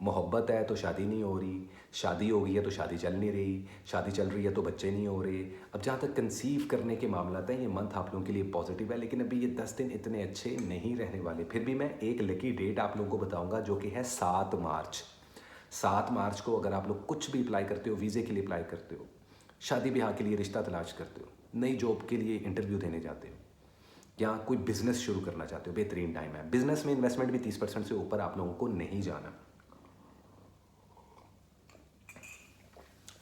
मोहब्बत है तो शादी नहीं हो रही, शादी हो गई है तो शादी चल नहीं रही, शादी चल रही है तो बच्चे नहीं हो रहे। अब जहाँ तक कंसीव करने के मामला है, ये मंथ आप लोगों के लिए पॉजिटिव है, लेकिन अभी ये 10 दिन इतने अच्छे नहीं रहने वाले। फिर भी मैं एक लकी डेट आप लोगों को बताऊंगा, जो कि है 7 मार्च। 7 मार्च को अगर आप लोग कुछ भी अप्लाई करते हो, वीज़े के लिए अप्लाई करते हो, शादी ब्याह के लिए रिश्ता तलाश करते हो, नई जॉब के लिए इंटरव्यू देने जाते हो, या कोई बिजनेस शुरू करना चाहते हो, बेहतरीन टाइम है। बिजनेस में इन्वेस्टमेंट भी 30% से ऊपर आप लोगों को नहीं जाना।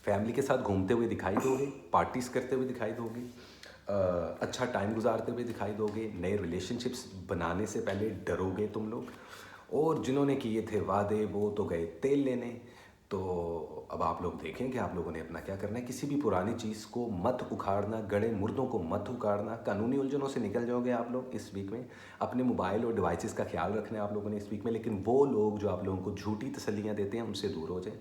फैमिली के साथ घूमते हुए दिखाई दोगे, पार्टीज़ करते हुए दिखाई दोगे, अच्छा टाइम गुजारते हुए दिखाई दोगे। नए रिलेशनशिप्स बनाने से पहले डरोगे तुम लोग। और जिन्होंने किए थे वादे, वो तो गए तेल लेने। तो अब आप लोग देखें कि आप लोगों ने अपना क्या करना है। किसी भी पुरानी चीज़ को मत उखाड़ना, गड़े मुर्दों को मत उखाड़ना। कानूनी उलझनों से निकल जाओगे आप लोग इस वीक में। अपने मोबाइल और डिवाइसेस का ख्याल रखना है आप लोगों ने इस वीक में। लेकिन वो लोग जो आप लोगों को झूठी तसल्लियाँ देते हैं, उनसे दूर हो जाएं।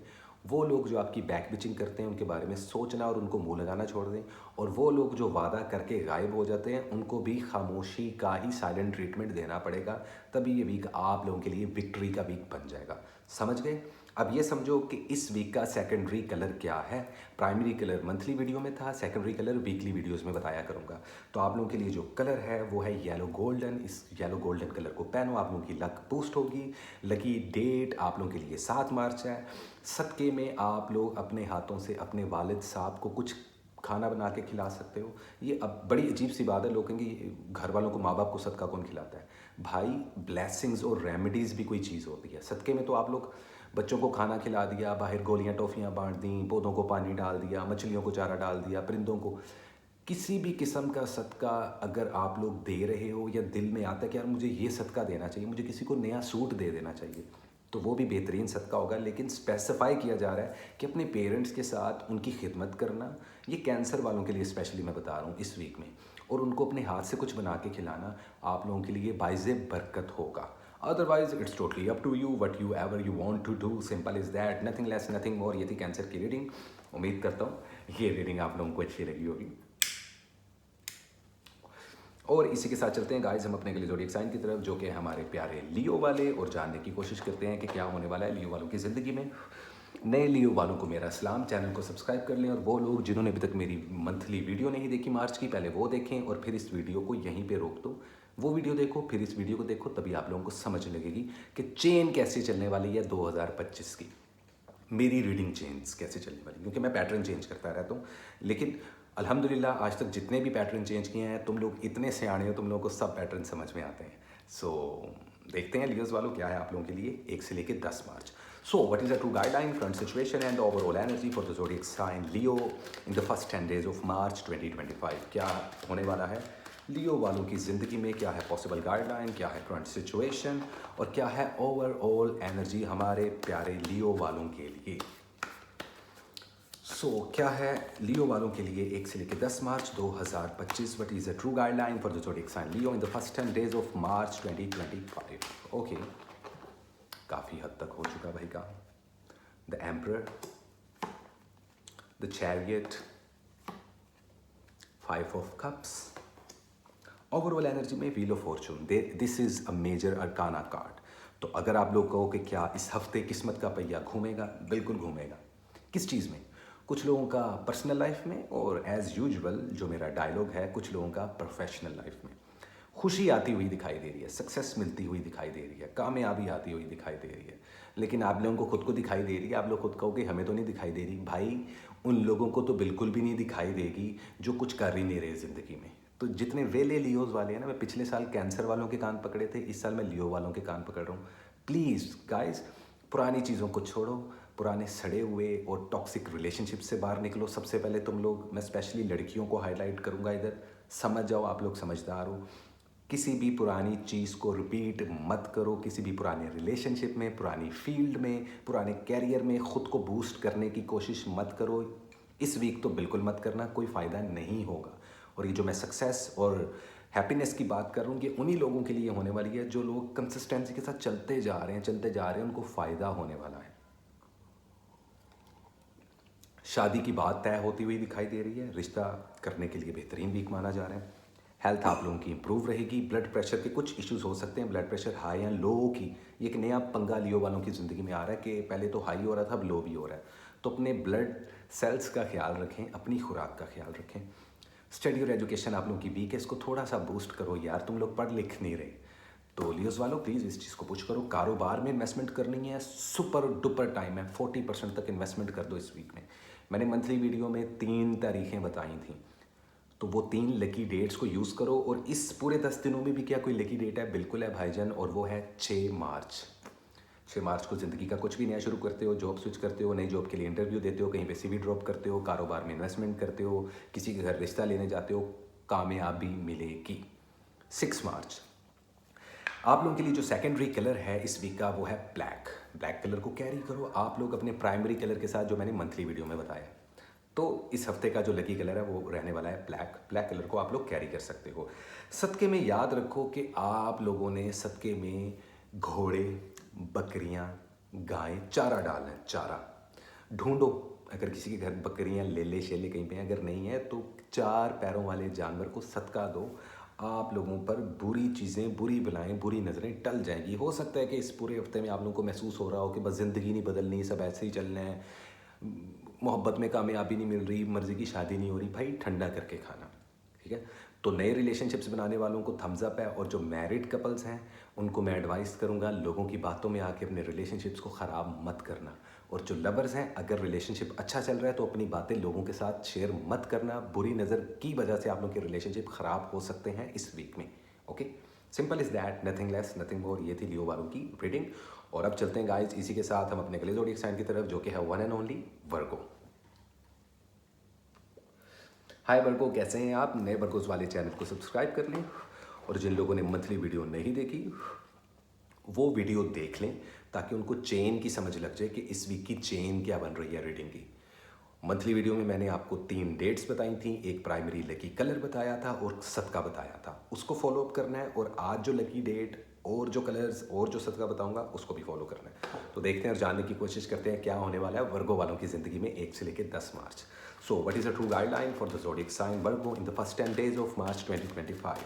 वो लोग जो आपकी बैक बिचिंग करते हैं, उनके बारे में सोचना और उनको मुंह लगाना छोड़ दें। और वो लोग जो वादा करके गायब हो जाते हैं, उनको भी खामोशी का ही साइलेंट ट्रीटमेंट देना पड़ेगा। तभी ये वीक आप लोगों के लिए विक्ट्री का वीक बन जाएगा। समझ गए? अब ये समझो कि इस वीक का सेकेंडरी कलर क्या है। प्राइमरी कलर मंथली वीडियो में था, सेकेंडरी कलर वीकली वीडियोस में बताया करूँगा। तो आप लोगों के लिए जो कलर है वो है येलो गोल्डन। इस येलो गोल्डन कलर को पहनो, आप लोगों की लक बूस्ट होगी। लकी डेट आप लोगों के लिए 7 मार्च है। सदक़े में आप लोग अपने हाथों से अपने वालिद साहब को कुछ खाना बना के खिला सकते हो। ये अब बड़ी अजीब सी बात है, लोग कहेंगे घर वालों को, माँ बाप को सदका कौन खिलाता है? भाई, ब्लेसिंग्स और रेमेडीज़ भी कोई चीज़ होती है। सदक़े में तो आप लोग बच्चों को खाना खिला दिया, बाहर गोलियां टॉफ़ियाँ बांट दी, पौधों को पानी डाल दिया, मछलियों को चारा डाल दिया, परिंदों को। किसी भी किस्म का सदका अगर आप लोग दे रहे हो, या दिल में आता है कि यार मुझे ये सदका देना चाहिए, मुझे किसी को नया सूट दे देना चाहिए, तो वो भी बेहतरीन सदका होगा। लेकिन स्पेसिफाई किया जा रहा है कि अपने पेरेंट्स के साथ उनकी खिदमत करना। ये कैंसर वालों के लिए स्पेशली मैं बता रहा हूँ इस वीक में। और उनको अपने हाथ से कुछ बना के खिलाना आप लोगों के लिए बाइज़े बरकत होगा। Otherwise it's totally up to you, what you ever you want to do. Simple is that, nothing less nothing more. ये थी कैंसर की रीडिंग। उम्मीद करता हूँ ये रीडिंग आप लोगों को अच्छी लगी होगी। और इसी के साथ चलते हैं गाइस हम अपने अगले ज़ोडिएक साइन की तरफ, जो कि हमारे प्यारे लियो वाले, और जानने की कोशिश करते हैं कि क्या होने वाला है लियो वालों की ज़िंदगी में। नए लियो वालों को मेरा सलाम, चैनल को सब्सक्राइब कर लें, और वो लोग जिन्होंने अभी तक मेरी मंथली वीडियो नहीं देखी मार्च की, पहले वो देखें और फिर इस वीडियो को यहीं पे रोक दो। वो वीडियो देखो, फिर इस वीडियो को देखो, तभी आप लोगों को समझ लगेगी कि चेन कैसे चलने वाली है 2025 की। मेरी रीडिंग चेंज कैसे चलने वाली, क्योंकि मैं पैटर्न चेंज करता रहता हूँ। लेकिन अल्हम्दुलिल्लाह आज तक जितने भी पैटर्न चेंज किए हैं, तुम लोग इतने सियाने हो, तुम लोगों को सब पैटर्न समझ में आते हैं। सो देखते हैं लियोज वालों क्या है आप लोगों के लिए 1 से लेकर 10 March. So what is a true guideline, current situation and overall energy for the zodiac sign Leo in the first 10 days of March 2025। क्या होने वाला है लियो वालों की ज़िंदगी में, क्या है पॉसिबल गाइडलाइन, क्या है करंट सिचुएशन, और क्या है ओवरऑल एनर्जी हमारे प्यारे लियो वालों के लिए। क्या है लियो वालों के लिए 1 से लेकर 10 मार्च 2025। What is a true guideline for the zodiac sign Leo in the first 10 days of March 2025। Okay, काफ़ी हद तक हो चुका भाई काम। The emperor, the chariot, 5 of cups. Overall energy में wheel of fortune, this is a major arcana card. तो अगर आप लोग कहो कि क्या इस हफ्ते किस्मत का पहिया घूमेगा, बिल्कुल घूमेगा। किस चीज़ में? कुछ लोगों का पर्सनल लाइफ में, और एज़ यूजुअल जो मेरा डायलॉग है, कुछ लोगों का प्रोफेशनल लाइफ में। खुशी आती हुई दिखाई दे रही है, सक्सेस मिलती हुई दिखाई दे रही है, कामयाबी आती हुई दिखाई दे रही है। लेकिन आप लोगों को खुद को दिखाई दे रही है, आप लोग खुद कहोगे हमें तो नहीं दिखाई दे रही। भाई उन लोगों को तो बिल्कुल भी नहीं दिखाई देगी जो कुछ कर ही नहीं रहे ज़िंदगी में। तो जितने वेले लियोज वाले हैं ना, मैं पिछले साल कैंसर वालों के कान पकड़े थे, इस साल मैं लियो वालों के कान पकड़ रहा हूँ। प्लीज़ गाइस, पुरानी चीज़ों को छोड़ो, पुराने सड़े हुए और टॉक्सिक रिलेशनशिप से बाहर निकलो। सबसे पहले तुम लोग, मैं स्पेशली लड़कियों को हाईलाइट करूँगा इधर, समझ जाओ, आप लोग समझदार हो। किसी भी पुरानी चीज़ को रिपीट मत करो, किसी भी पुराने रिलेशनशिप में, पुरानी फील्ड में, पुराने कैरियर में खुद को बूस्ट करने की कोशिश मत करो। इस वीक तो बिल्कुल मत करना, कोई फ़ायदा नहीं होगा। और ये जो मैं सक्सेस और हैप्पीनेस की बात कर रहा हूँ, ये उन्हीं लोगों के लिए होने वाली है जो लोग कंसिस्टेंसी के साथ चलते जा रहे हैं, उनको फ़ायदा होने वाला है। शादी की बात तय होती हुई दिखाई दे रही है, रिश्ता करने के लिए बेहतरीन वीक माना जा रहा है। हेल्थ आप लोगों की इंप्रूव रहेगी। ब्लड प्रेशर के कुछ इश्यूज हो सकते हैं, ब्लड प्रेशर हाई या लो की, ये एक नया पंगा लियो वालों की ज़िंदगी में आ रहा है कि पहले तो हाई हो रहा था, अब लो भी हो रहा है। तो अपने ब्लड सेल्स का ख्याल रखें, अपनी खुराक का ख्याल रखें। स्टडी और एजुकेशन आप लोगों की वीक है, इसको थोड़ा सा बूस्ट करो यार, तुम लोग पढ़ लिख नहीं रहे। तो लियोज वालों प्लीज़ इस चीज़ को पुश करो। कारोबार में इन्वेस्टमेंट करनी है, सुपर डुपर टाइम है, 40% तक इन्वेस्टमेंट कर दो इस वीक में। मैंने मंथली वीडियो में 3 तारीखें बताई थी, तो वो 3 लकी डेट्स को यूज़ करो। और इस पूरे 10 दिनों में भी क्या कोई लकी डेट है? बिल्कुल है भाईजान, और वो है 6 मार्च। 6 मार्च को ज़िंदगी का कुछ भी नया शुरू करते हो, जॉब स्विच करते हो, नई जॉब के लिए इंटरव्यू देते हो, कहीं पे CV ड्रॉप करते हो, कारोबार में इन्वेस्टमेंट करते हो, किसी के घर रिश्ता लेने जाते हो, कामयाबी मिलेगी। 6 मार्च आप लोगों के लिए जो सेकेंडरी कलर है इस वीक का, वो है ब्लैक। ब्लैक कलर को कैरी करो आप लोग अपने प्राइमरी कलर के साथ, जो मैंने मंथली वीडियो में बताया। तो इस हफ्ते का जो लकी कलर है वो रहने वाला है ब्लैक। ब्लैक कलर को आप लोग कैरी कर सकते हो। सदक़े में याद रखो कि आप लोगों ने सदक़े में घोड़े, बकरियां, गायें, चारा डालना है। चारा ढूंढो, अगर किसी के घर बकरियां ले शेले कहीं पे, अगर नहीं है तो 4 पैरों वाले जानवर को सदका दो। आप लोगों पर बुरी चीज़ें, बुरी बलाएं, बुरी नज़रें टल जाएंगी। हो सकता है कि इस पूरे हफ्ते में आप लोगों को महसूस हो रहा हो कि बस ज़िंदगी नहीं बदलनी, सब ऐसे ही चलना है, मोहब्बत में कामयाबी नहीं मिल रही, मर्ज़ी की शादी नहीं हो रही। भाई ठंडा करके खाना, ठीक है। तो नए रिलेशनशिप्स बनाने वालों को थम्स अप है, और जो मैरिड कपल्स हैं उनको मैं एडवाइस करूंगा, लोगों की बातों में आके अपने रिलेशनशिप्स को ख़राब मत करना। और जो लवर्स हैं, अगर रिलेशनशिप अच्छा चल रहा है तो अपनी बातें लोगों के साथ शेयर मत करना। बुरी नज़र की वजह से आप लोगों के रिलेशनशिप ख़राब हो सकते हैं इस वीक में। Okay, simple is that, nothing less nothing more. ये थी लियो वालों की रीडिंग। और अब चलते हैं गाइज इसी के साथ हम अपने अगले ज़ोडिएक साइन की तरफ, जो कि है वन एंड ओनली वर्गो। हाय वर्गो, कैसे हैं आप? नए वर्गोज वाले चैनल को सब्सक्राइब कर लें, और जिन लोगों ने मंथली वीडियो नहीं देखी वो वीडियो देख लें, ताकि उनको चेन की समझ लग जाए कि इस वीक की चेन क्या बन रही है रीडिंग की। मंथली वीडियो में मैंने आपको 3 डेट्स बताई थी, एक प्राइमरी लकी कलर बताया था और सदका बताया था, उसको फॉलो अप करना है। और आज जो लकी डेट और जो कलर्स और जो सदका बताऊंगा उसको भी फॉलो करना है। तो देखते हैं और जानने की कोशिश करते हैं क्या होने वाला है वर्गो वालों की ज़िंदगी में 1 से लेकर 10 मार्च। So, what is a true guideline for the zodiac sign Virgo in the first 10 days of March 2025?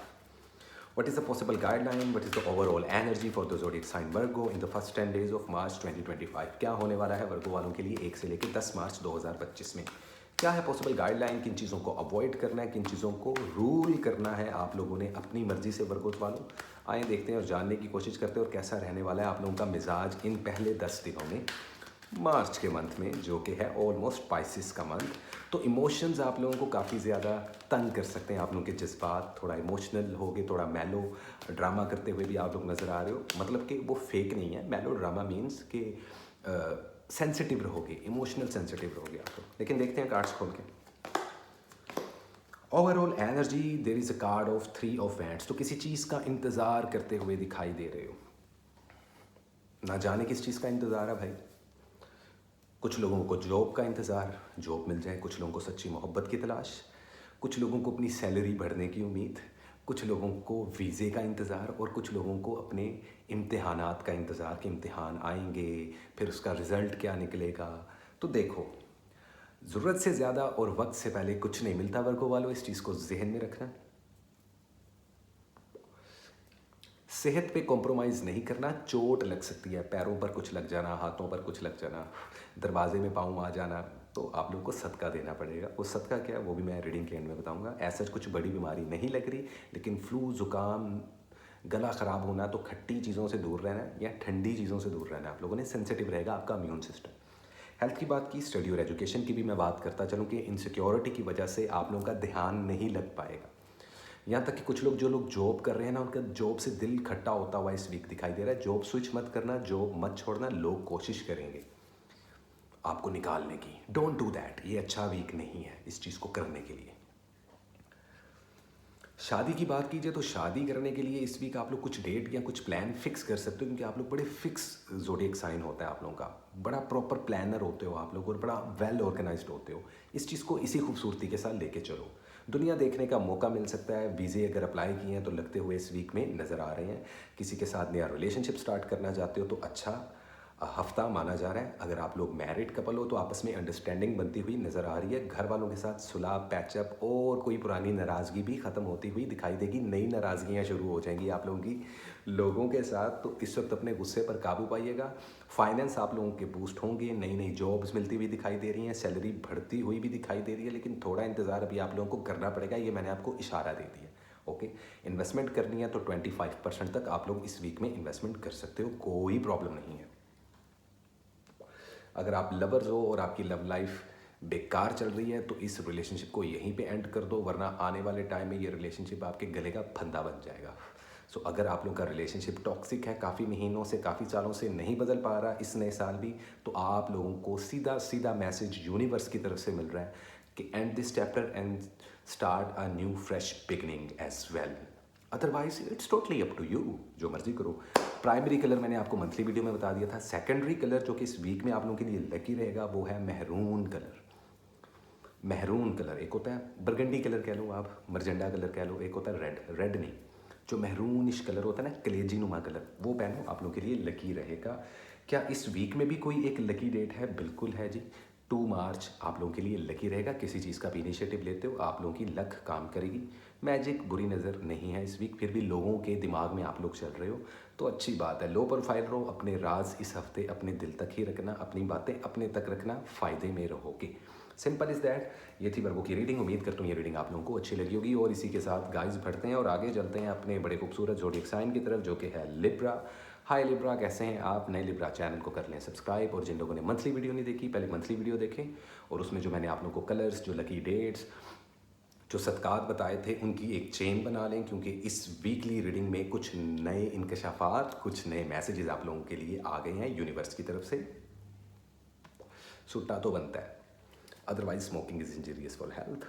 What is the possible guideline? What is the overall energy for the zodiac sign Virgo in the first 10 days of March 2025? क्या होने वाला है वर्गो वालों के लिए 1 से लेकर 10 मार्च 2025 में? क्या है पॉसिबल गाइडलाइन? किन चीज़ों को अवॉइड करना है, किन चीज़ों को रूल करना है आप लोगों ने अपनी मर्जी से वर्गो वालों? आए देखते हैं और जानने की कोशिश करते हैं और कैसा रहने वाला है आप लोगों का मिजाज इन पहले 10 दिनों में मार्च के मंथ में, जो कि है ऑलमोस्ट स्पाइसिस का मंथ। तो इमोशंस आप लोगों को काफ़ी ज़्यादा तंग कर सकते हैं। आप लोगों के जज्बात थोड़ा इमोशनल हो गए, थोड़ा मेलो ड्रामा करते हुए भी आप लोग नज़र आ रहे हो। मतलब कि वो फेक नहीं है, मेलो ड्रामा मीन्स कि सेंसिटिव रहोगे, इमोशनल सेंसिटिव रहोगे आप लोग। लेकिन देखते हैं कार्ड्स खोल के। Overall energy, there is a card of 3 of wands. तो किसी चीज़ का इंतज़ार करते हुए दिखाई दे रहे हो, ना जाने किस चीज़ का इंतज़ार है भाई। कुछ लोगों को जॉब का इंतज़ार, जॉब मिल जाए। कुछ लोगों को सच्ची मोहब्बत की तलाश। कुछ लोगों को अपनी सैलरी बढ़ने की उम्मीद। कुछ लोगों को वीज़े का इंतज़ार और कुछ लोगों को अपने इम्तिहानात का इंतज़ार कि इम्तिहान आएंगे, फिर उसका रिज़ल्ट क्या निकलेगा। तो देखो, ज़रूरत से ज़्यादा और वक्त से पहले कुछ नहीं मिलता वर्गो वालों, इस चीज़ को जहन में रखना। सेहत पे कॉम्प्रोमाइज़ नहीं करना, चोट लग सकती है, पैरों पर कुछ लग जाना, हाथों पर कुछ लग जाना, दरवाजे में पाँव आ जाना, तो आप लोगों को सदका देना पड़ेगा। वो सदका क्या है वो भी मैं रीडिंग के एंड में बताऊंगा। ऐसा कुछ बड़ी बीमारी नहीं लग रही, लेकिन फ्लू, ज़ुकाम, गला ख़राब होना, तो खट्टी चीज़ों से दूर रहना है या ठंडी चीज़ों से दूर रहना है। आप लोगों ने सेंसिटिव रहेगा आपका इम्यून सिस्टम। हेल्थ की बात की, स्टडी और एजुकेशन की भी मैं बात करता चलूँ कि इनसिक्योरिटी की वजह से आप लोगों का ध्यान नहीं लग पाएगा। यहाँ तक कि कुछ लोग, जो लोग जॉब कर रहे हैं ना, उनका जॉब से दिल खट्टा होता हुआ इस वीक दिखाई दे रहा है। जॉब स्विच मत करना, जॉब मत छोड़ना, लोग कोशिश करेंगे आपको निकालने की। डोंट डू दैट, ये अच्छा वीक नहीं है इस चीज़ को करने के लिए। शादी की बात कीजिए तो शादी करने के लिए इस वीक आप लोग कुछ डेट या कुछ प्लान फिक्स कर सकते हो, क्योंकि आप लोग बड़े फिक्स ज़ोडिएक साइन होता है आप लोगों का, बड़ा प्रॉपर प्लानर होते हो आप लोग और बड़ा वेल ऑर्गेनाइज्ड होते हो। इस चीज़ को इसी खूबसूरती के साथ लेके चलो। दुनिया देखने का मौका मिल सकता है। वीज़े अगर अप्लाई किए हैं तो लगते हुए इस वीक में नज़र आ रहे हैं। किसी के साथ नया रिलेशनशिप स्टार्ट करना चाहते हो तो अच्छा हफ्ता माना जा रहा है। अगर आप लोग मैरिड कपल हो तो आपस में अंडरस्टैंडिंग बनती हुई नज़र आ रही है। घर वालों के साथ सुलह, पैचअप और कोई पुरानी नाराज़गी भी ख़त्म होती हुई दिखाई देगी। नई नाराज़गियाँ शुरू हो जाएंगी आप लोगों की लोगों के साथ। तो इस वक्त अपने गुस्से पर काबू पाइएगा। फाइनेंस आप लोगों के बूस्ट होंगे, नई नई जॉब्स मिलती हुई दिखाई दे रही हैं, सैलरी बढ़ती हुई भी दिखाई दे रही है। लेकिन थोड़ा इंतज़ार अभी आप लोगों को करना पड़ेगा, ये मैंने आपको इशारा दे दिया। ओके, इन्वेस्टमेंट करनी है तो 25% तक आप लोग इस वीक में इन्वेस्टमेंट कर सकते हो, कोई प्रॉब्लम नहीं है। अगर आप लवर्स हो और आपकी लव लाइफ बेकार चल रही है तो इस रिलेशनशिप को यहीं पे एंड कर दो, वरना आने वाले टाइम में ये रिलेशनशिप आपके गले का फंदा बन जाएगा। सो अगर आप लोगों का रिलेशनशिप टॉक्सिक है, काफ़ी महीनों से, काफ़ी सालों से नहीं बदल पा रहा इस नए साल भी, तो आप लोगों को सीधा सीधा मैसेज यूनिवर्स की तरफ से मिल रहा है कि end this chapter and start a new fresh beginning as well. Otherwise it's totally up to you, जो मर्जी करो। प्राइमरी कलर मैंने आपको मंथली वीडियो में बता दिया था। सेकेंडरी कलर जो कि इस वीक में आप लोगों के लिए लकी रहेगा वो है मेहरून कलर। मेहरून कलर, एक होता है बरगंडी कलर कह लो आप, मरजंडा कलर कह लो, एक होता है रेड। रेड नहीं, जो मेहरूनिश कलर होता है ना, कलेजी नुमा कलर, वो पहनो, आप लोगों के लिए लकी रहेगा। क्या इस वीक में भी कोई एक लकी डेट है? बिल्कुल है जी, 2 मार्च आप लोगों के लिए लकी रहेगा। किसी चीज़ का भी इनिशिएटिव लेते हो आप लोगों की लक काम करेगी। मैजिक बुरी नज़र नहीं है इस वीक, फिर भी लोगों के दिमाग में आप लोग चल रहे हो तो अच्छी बात है। लो प्रोफाइल रहो, अपने राज इस हफ्ते अपने दिल तक ही रखना, अपनी बातें अपने तक रखना, फ़ायदे में रहोगे। Simple is that. ये थी वर्गों की रीडिंग। उम्मीद करता हूँ ये रीडिंग आप लोगों को अच्छी लगी होगी। और इसी के साथ गाइस बढ़ते हैं और आगे चलते हैं अपने बड़े खूबसूरत ज़ोडिएक साइन की तरफ, जो कि है लिब्रा। हाय लिब्रा, कैसे हैं आप? नए लिब्रा चैनल को कर लें सब्सक्राइब, और जिन लोगों ने मंथली वीडियो नहीं देखी पहले मंथली वीडियो देखें, और उसमें जो मैंने आप लोगों को कलर्स, जो लकी डेट्स, जो सदकात बताए थे उनकी एक चेन बना लें, क्योंकि इस वीकली रीडिंग में कुछ नए इंकशाफात, कुछ नए मैसेजेस आप लोगों के लिए आ गए हैं यूनिवर्स की तरफ से। सुट्टा तो बनता है, otherwise smoking is injurious for health.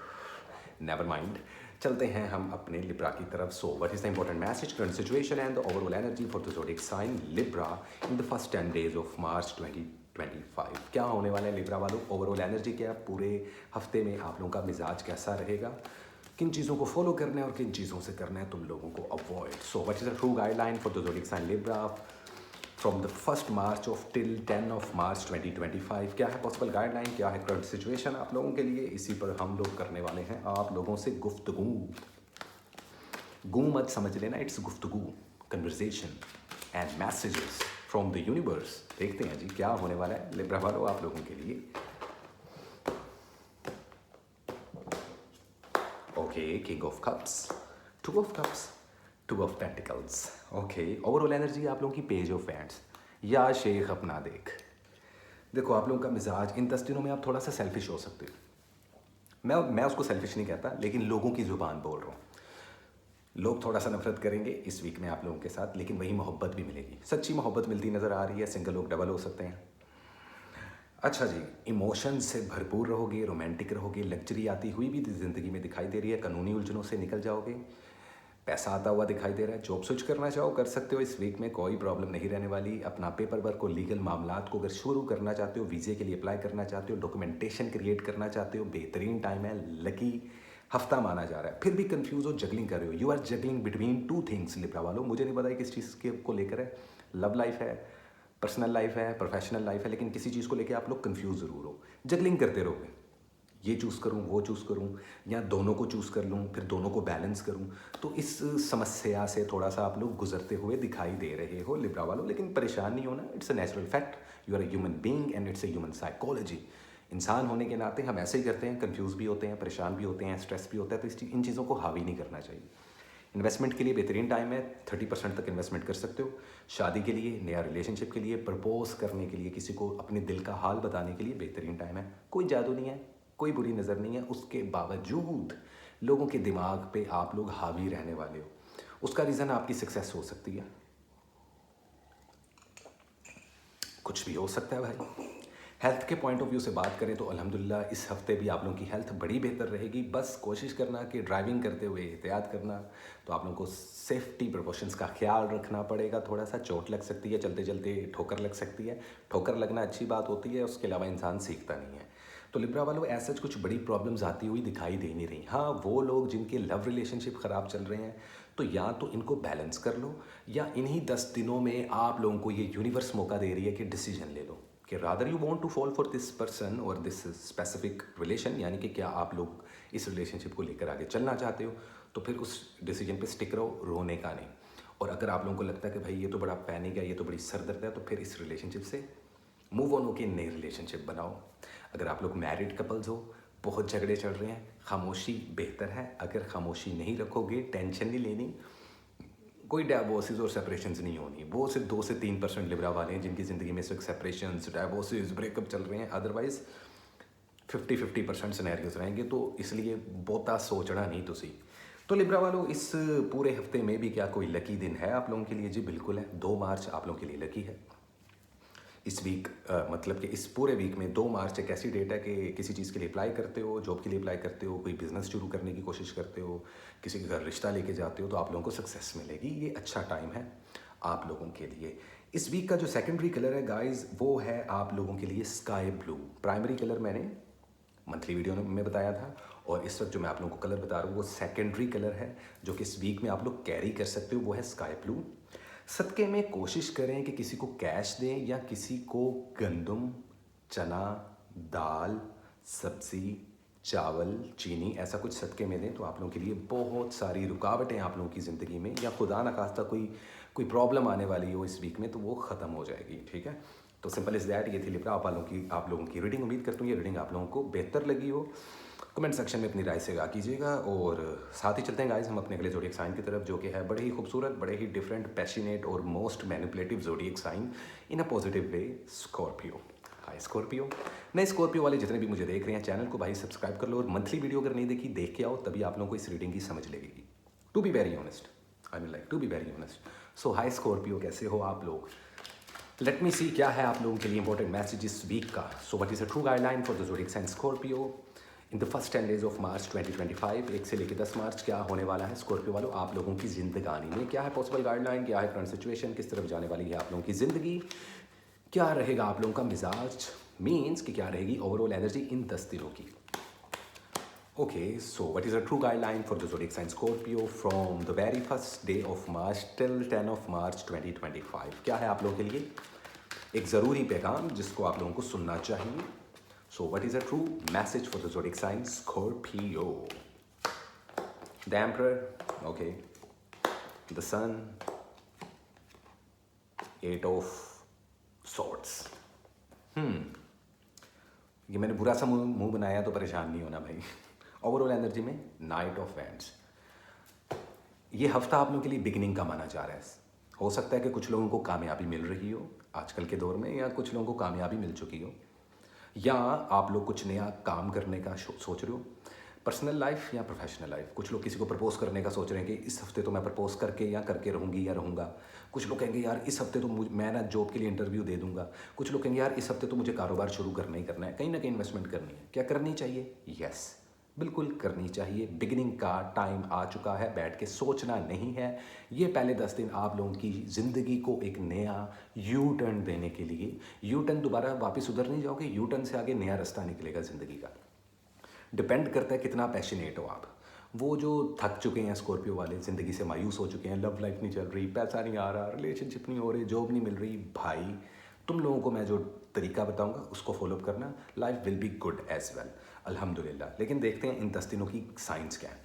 Never mind, चलते हैं हम अपने लिब्रा की तरफ। So what is the important message, current situation and the overall energy for the zodiac sign Libra in the first 10 days of March 2025। क्या होने वाला है लिब्रा वालों? ओवरऑल एनर्जी क्या, पूरे हफ्ते में आप लोगों का मिजाज कैसा रहेगा, किन चीज़ों को फॉलो करना है और किन चीज़ों से करना है तुम लोगों को avoid. So what is the true guideline for the zodiac sign Libra from the 1st March of till 10 of March 2025? क्या है पॉसिबल गाइडलाइन, क्या है करंट सिचुएशन आप लोगों के लिए? इसी पर हम लोग करने वाले हैं आप लोगों से गुफ्तगू। गूं मत समझ लेना, इट्स गुफ्तगू, conversation and messages from the universe. देखते हैं जी क्या होने वाला है लिब्रा वालों आप लोगों के लिए। Okay, king of cups, two of cups, two of pentacles. Okay, overall energy आप लोगों की पेज ऑफ हैंड्स, या शेख अपना देख। देखो आप लोगों का मिजाज इन 10 दिनों में आप थोड़ा सा सेल्फिश हो सकते हो। मैं उसको सेल्फिश नहीं कहता, लेकिन लोगों की ज़ुबान बोल रहा हूँ। लोग थोड़ा सा नफरत करेंगे इस वीक में आप लोगों के साथ, लेकिन वही मोहब्बत भी मिलेगी, सच्ची मोहब्बत मिलती नज़र आ रही है। सिंगल लोग डबल हो सकते हैं। अच्छा जी, इमोशन से भरपूर रहोगे, रोमांटिक रहोगे, लग्जरी आती हुई भी ज़िंदगी में दिखाई दे रही है। कानूनी उलझनों से निकल जाओगे, पैसा आता हुआ दिखाई दे रहा है। जॉब स्विच करना चाहो कर सकते हो, इस वीक में कोई प्रॉब्लम नहीं रहने वाली। अपना पेपर वर्क और लीगल मामलात को अगर शुरू करना चाहते हो, वीज़े के लिए अप्लाई करना चाहते हो, डॉक्यूमेंटेशन क्रिएट करना चाहते हो, बेहतरीन टाइम है। लकी हफ्ता माना जा रहा है। फिर भी कंफ्यूज हो, जगलिंग कर रहे हो, you are juggling between two things Libra वालों। मुझे नहीं पता किस चीज़ के को लेकर है, लव लाइफ है, पर्सनल लाइफ है, प्रोफेशनल लाइफ है, लेकिन किसी चीज़ को लेकर आप लोग कंफ्यूज ज़रूर हो। जगलिंग करते रहोगे, ये चूज़ करूँ वो चूज़ करूँ, या दोनों को चूज़ कर लूँ, फिर दोनों को बैलेंस करूँ। तो इस समस्या से थोड़ा सा आप लोग गुजरते हुए दिखाई दे रहे हो लिब्रा वालों, लेकिन परेशान नहीं होना। It's a natural fact, you are a human being and it's a human psychology. इंसान होने के नाते हम ऐसे ही करते हैं, कंफ्यूज भी होते हैं, परेशान भी होते हैं, स्ट्रेस भी होता है। तो इन चीज़ों को हावी नहीं करना चाहिए। इन्वेस्टमेंट के लिए बेहतरीन टाइम है, 30% तक इन्वेस्टमेंट कर सकते हो। शादी के लिए, नया रिलेशनशिप के लिए, प्रपोज करने के लिए, किसी को अपने दिल का हाल बताने के लिए बेहतरीन टाइम है। कोई जादू नहीं है, कोई बुरी नज़र नहीं है, उसके बावजूद लोगों के दिमाग पे आप लोग हावी रहने वाले हो। उसका रीज़न आपकी सक्सेस हो सकती है, कुछ भी हो सकता है भाई। हेल्थ के पॉइंट ऑफ व्यू से बात करें तो अल्हम्दुलिल्लाह इस हफ्ते भी आप लोगों की हेल्थ बड़ी बेहतर रहेगी। बस कोशिश करना कि ड्राइविंग करते हुए एहतियात करना, तो आप लोगों को सेफ्टी प्रिकॉशंस का ख्याल रखना पड़ेगा। थोड़ा सा चोट लग सकती है, चलते चलते ठोकर लग सकती है। ठोकर लगना अच्छी बात होती है, उसके अलावा इंसान सीखता नहीं है। तो लिब्रा वालों ऐसा कुछ बड़ी प्रॉब्लम्स आती हुई दिखाई दे नहीं रही। हाँ, वो लोग जिनके लव रिलेशनशिप ख़राब चल रहे हैं, तो या तो इनको बैलेंस कर लो, या इन्हीं 10 दिनों में आप लोगों को ये यूनिवर्स मौका दे रही है कि डिसीजन ले लो कि rather you want to fall for this person और दिस स्पेसिफिक रिलेशन, यानी कि क्या आप लोग इस रिलेशनशिप को लेकर आगे चलना चाहते हो, तो फिर उस डिसीजन पे स्टिक रहो, रोने का नहीं। और अगर आप लोगों को लगता है कि भाई ये तो बड़ा पैनिक है, ये तो बड़ी सरदर्द है, तो फिर इस रिलेशनशिप से मूव ऑन होकर नई रिलेशनशिप बनाओ। अगर आप लोग मैरिड कपल्स हो, बहुत झगड़े चल रहे हैं, खामोशी बेहतर है। अगर खामोशी नहीं रखोगे, टेंशन नहीं लेनी, कोई डाइवोर्सेज और सेपरेशंस नहीं होनी। वो सिर्फ 2 से 3% लिब्रा वाले हैं जिनकी ज़िंदगी में सिर्फ सेपरेशंस, डाइवोर्सेज, ब्रेकअप चल रहे हैं। अदरवाइज 50-50% सिनेरियोज रहेंगे। तो इसलिए बहुता सोचना नहीं तुसी। तो लिब्रा वालों इस पूरे हफ्ते में भी क्या कोई लकी दिन है आप लोगों के लिए? जी बिल्कुल है। 2 मार्च आप लोगों के लिए लकी है। इस वीक मतलब कि इस पूरे वीक में 2 मार्च एक ऐसी डेट है कि किसी चीज़ के लिए अप्लाई करते हो, जॉब के लिए अप्लाई करते हो, कोई बिज़नेस शुरू करने की कोशिश करते हो, किसी के घर रिश्ता लेके जाते हो, तो आप लोगों को सक्सेस मिलेगी। ये अच्छा टाइम है आप लोगों के लिए। इस वीक का जो सेकेंडरी कलर है गाइस, वो है आप लोगों के लिए स्काई ब्लू। प्राइमरी कलर मैंने मंथली वीडियो में बताया था, और इस वक्त जो मैं आप लोगों को कलर बता रहा हूँ वो सेकेंडरी कलर है, जो कि इस वीक में आप लोग कैरी कर सकते हो, वो है स्काई ब्लू। सदक़े में कोशिश करें कि किसी को कैश दें, या किसी को गंदम, चना, दाल, सब्ज़ी, चावल, चीनी, ऐसा कुछ सदक़े में दें, तो आप लोगों के लिए बहुत सारी रुकावटें आप लोगों की ज़िंदगी में, या खुदा न खास्ता कोई प्रॉब्लम आने वाली हो इस वीक में, तो वो ख़त्म हो जाएगी। ठीक है, तो सिंपल इज़ दैट। ये थी लिब्रा आप लोगों की रीडिंग। उम्मीद करता हूँ ये रीडिंग आप लोगों को बेहतर लगी हो। कमेंट सेक्शन में अपनी राय से आगा कीजिएगा, और साथ ही चलते हैं गाइस हम अपने अगले ज़ोडिएक साइन की तरफ, जो कि है बड़े ही खूबसूरत, बड़े ही डिफरेंट, पैशनेट और most manipulative zodiac sign in a positive way, Scorpio. Hi Scorpio. नए स्कॉर्पियो वाले जितने भी मुझे देख रहे हैं, चैनल को भाई सब्सक्राइब कर लो, और मंथली वीडियो अगर नहीं देखी देख के आओ, तभी आप लोगों को इस रीडिंग की समझ लगेगी। To be very honest, I mean like to be very honest. So hi Scorpio, कैसे हो आप लोग? लेट मी सी क्या है आप लोगों के लिए इंपॉर्टेंट मैसेज इस वीक का। So what is a true guideline for the zodiac sign Scorpio in the first 10 days of March 2025। 1 से लेकर 10 मार्च क्या होने वाला है स्कॉर्पियो वालों आप लोगों की जिंदगानी में? क्या है पॉसिबल गाइडलाइन, क्या है करंट सिचुएशन, किस तरफ जाने वाली है आप लोगों की ज़िंदगी, क्या रहेगा आप लोगों का मिजाज, मीन्स कि क्या रहेगी ओवरऑल एनर्जी इन 10 दिनों की। Okay, so what is a true guideline for the zodiac sign Scorpio from the very first day of March till 10 of March 2025? क्या है आप लोगों के लिए एक ज़रूरी पैगाम जिसको आप लोगों को सुनना चाहिए? So what is a true message for the zodiac sign Scorpio? The Emperor, okay. The sun, 8 of swords. ये मैंने बुरा सा मुंह बनाया तो परेशान नहीं होना भाई। ओवरऑल एनर्जी में नाइट ऑफ वैंड्स। ये हफ्ता आप लोगों के लिए बिगिनिंग का माना जा रहा है। हो सकता है कि कुछ लोगों को कामयाबी मिल रही हो आजकल के दौर में, या कुछ लोगों को कामयाबी मिल चुकी हो, या आप लोग कुछ नया काम करने का सोच रहे हो, पर्सनल लाइफ या प्रोफेशनल लाइफ। कुछ लोग किसी को प्रपोज करने का सोच रहे हैं कि इस हफ्ते तो मैं प्रपोज करके या करके रहूँगी या रहूँगा। कुछ लोग कहेंगे यार इस हफ्ते तो मैं ना जॉब के लिए इंटरव्यू दे दूंगा। कुछ लोग कहेंगे यार इस हफ्ते तो मुझे कारोबार शुरू करना ही करना है, कहीं ना कहीं इन्वेस्टमेंट करनी है। क्या करनी चाहिए? यस, बिल्कुल करनी चाहिए। बिगिनिंग का टाइम आ चुका है, बैठ के सोचना नहीं है। ये पहले 10 दिन आप लोगों की ज़िंदगी को एक नया यू टर्न देने के लिए, यू टर्न दोबारा वापस उधर नहीं जाओगे, यू टर्न से आगे नया रास्ता निकलेगा ज़िंदगी का। डिपेंड करता है कितना पैशनेट हो आप। वो जो थक चुके हैं स्कॉर्पियो वाले, ज़िंदगी से मायूस हो चुके हैं, लव लाइफ नहीं चल रही, पैसा नहीं आ रहा, रिलेशनशिप नहीं हो रही, जॉब नहीं मिल रही, भाई तुम लोगों को मैं जो तरीका बताऊंगा उसको फॉलोअप करना, life will be good as well, अल्हम्दुलिल्लाह। लेकिन देखते हैं इन 10 दिनों की साइंस क्या है।